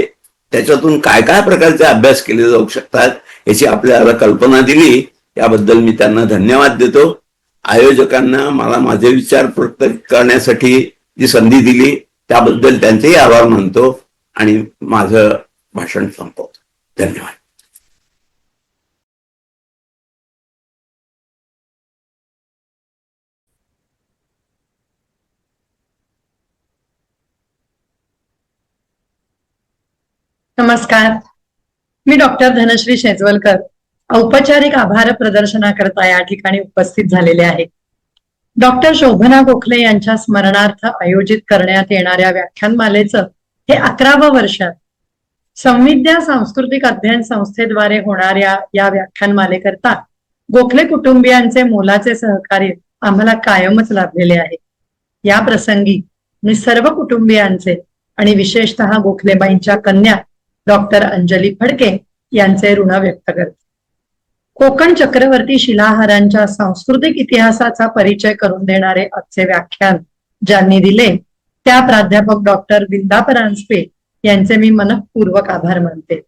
त्याच्यातून काय काय प्रकारचे अभ्यास केले जाऊ शकतात याची आपल्याला कल्पना दिली, त्याबद्दल मी त्यांना धन्यवाद देतो. आयोजकांना मला माझे विचार व्यक्त करण्यासाठी जी संधी दिली त्याबद्दल त्यांचेही आभार मानतो आणि माझं भाषण संपवतो. धन्यवाद. नमस्कार, मी डॉक्टर धनश्री शेजवलकर औपचारिक आभार प्रदर्शनाकरता या ठिकाणी उपस्थित झालेले आहे. डॉक्टर शोभना गोखले यांच्या स्मरणार्थ आयोजित करण्यात येणाऱ्या व्याख्यानमालेचं हे 11वं वर्ष आहे. संविद्या सांस्कृतिक अध्ययन संस्थेद्वारे होणाऱ्या या व्याख्यानमालेकरता गोखले कुटुंबियांचे मोलाचे सहकार्य आम्हाला कायमच लाभलेले आहे. या प्रसंगी मी सर्व कुटुंबियांचे आणि विशेषतः गोखलेबाईंच्या कन्या डॉक्टर अंजली फडके यांचे ऋण व्यक्त करते. कोकण चक्रवर्ती शिलाहारांच्या सांस्कृतिक इतिहासाचा परिचय करून देणारे आजचे व्याख्यान ज्यांनी दिले त्या प्राध्यापक डॉक्टर विंदा परांजपे यांचे मी मनःपूर्वक आभार मानते.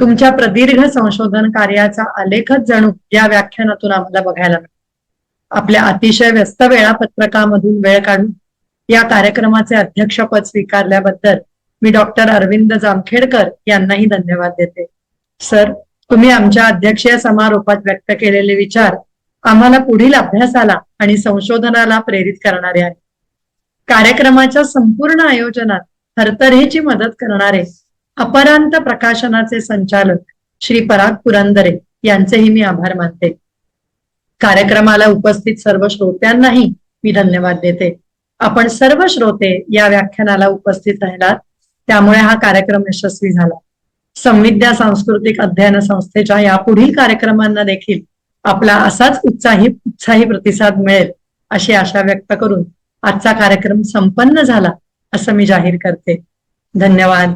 तुमच्या प्रदीर्घ संशोधन कार्याचा आलेखच जणू या व्याख्यानातून आम्हाला बघायला मिळतो. आपल्या अतिशय व्यस्त वेळापत्रकामधून वेळ काढून या कार्यक्रमाचे अध्यक्षपद स्वीकारल्याबद्दल मी डॉक्टर अरविंद जामखेडकर यांनाही धन्यवाद देते. सर, तुम्ही आमच्या अध्यक्षीय समारोपात व्यक्त केलेले विचार आम्हाला पुढील अभ्यासाला आणि संशोधनाला प्रेरित करणारे आहेत. कार्यक्रमाच्या संपूर्ण आयोजनात थरथरेची मदत करणारे अपरांत प्रकाशनाचे संचालक श्री पराग पुरंदरे यांचेही मी आभार मानते. कार्यक्रमाला उपस्थित सर्व श्रोत्यांनाही मी धन्यवाद देते. आपण सर्व श्रोते या व्याख्यानाला उपस्थित राहिलात, त्यामुळे हा कार्यक्रम यशस्वी झाला. संविद्या सांस्कृतिक अध्ययन संस्थेच्या यापुढील कार्यक्रमांना देखील आपला असाच उत्साही प्रतिसाद मिळेल अशी आशा व्यक्त करून आजचा कार्यक्रम संपन्न झाला असं मी जाहीर करते. धन्यवाद.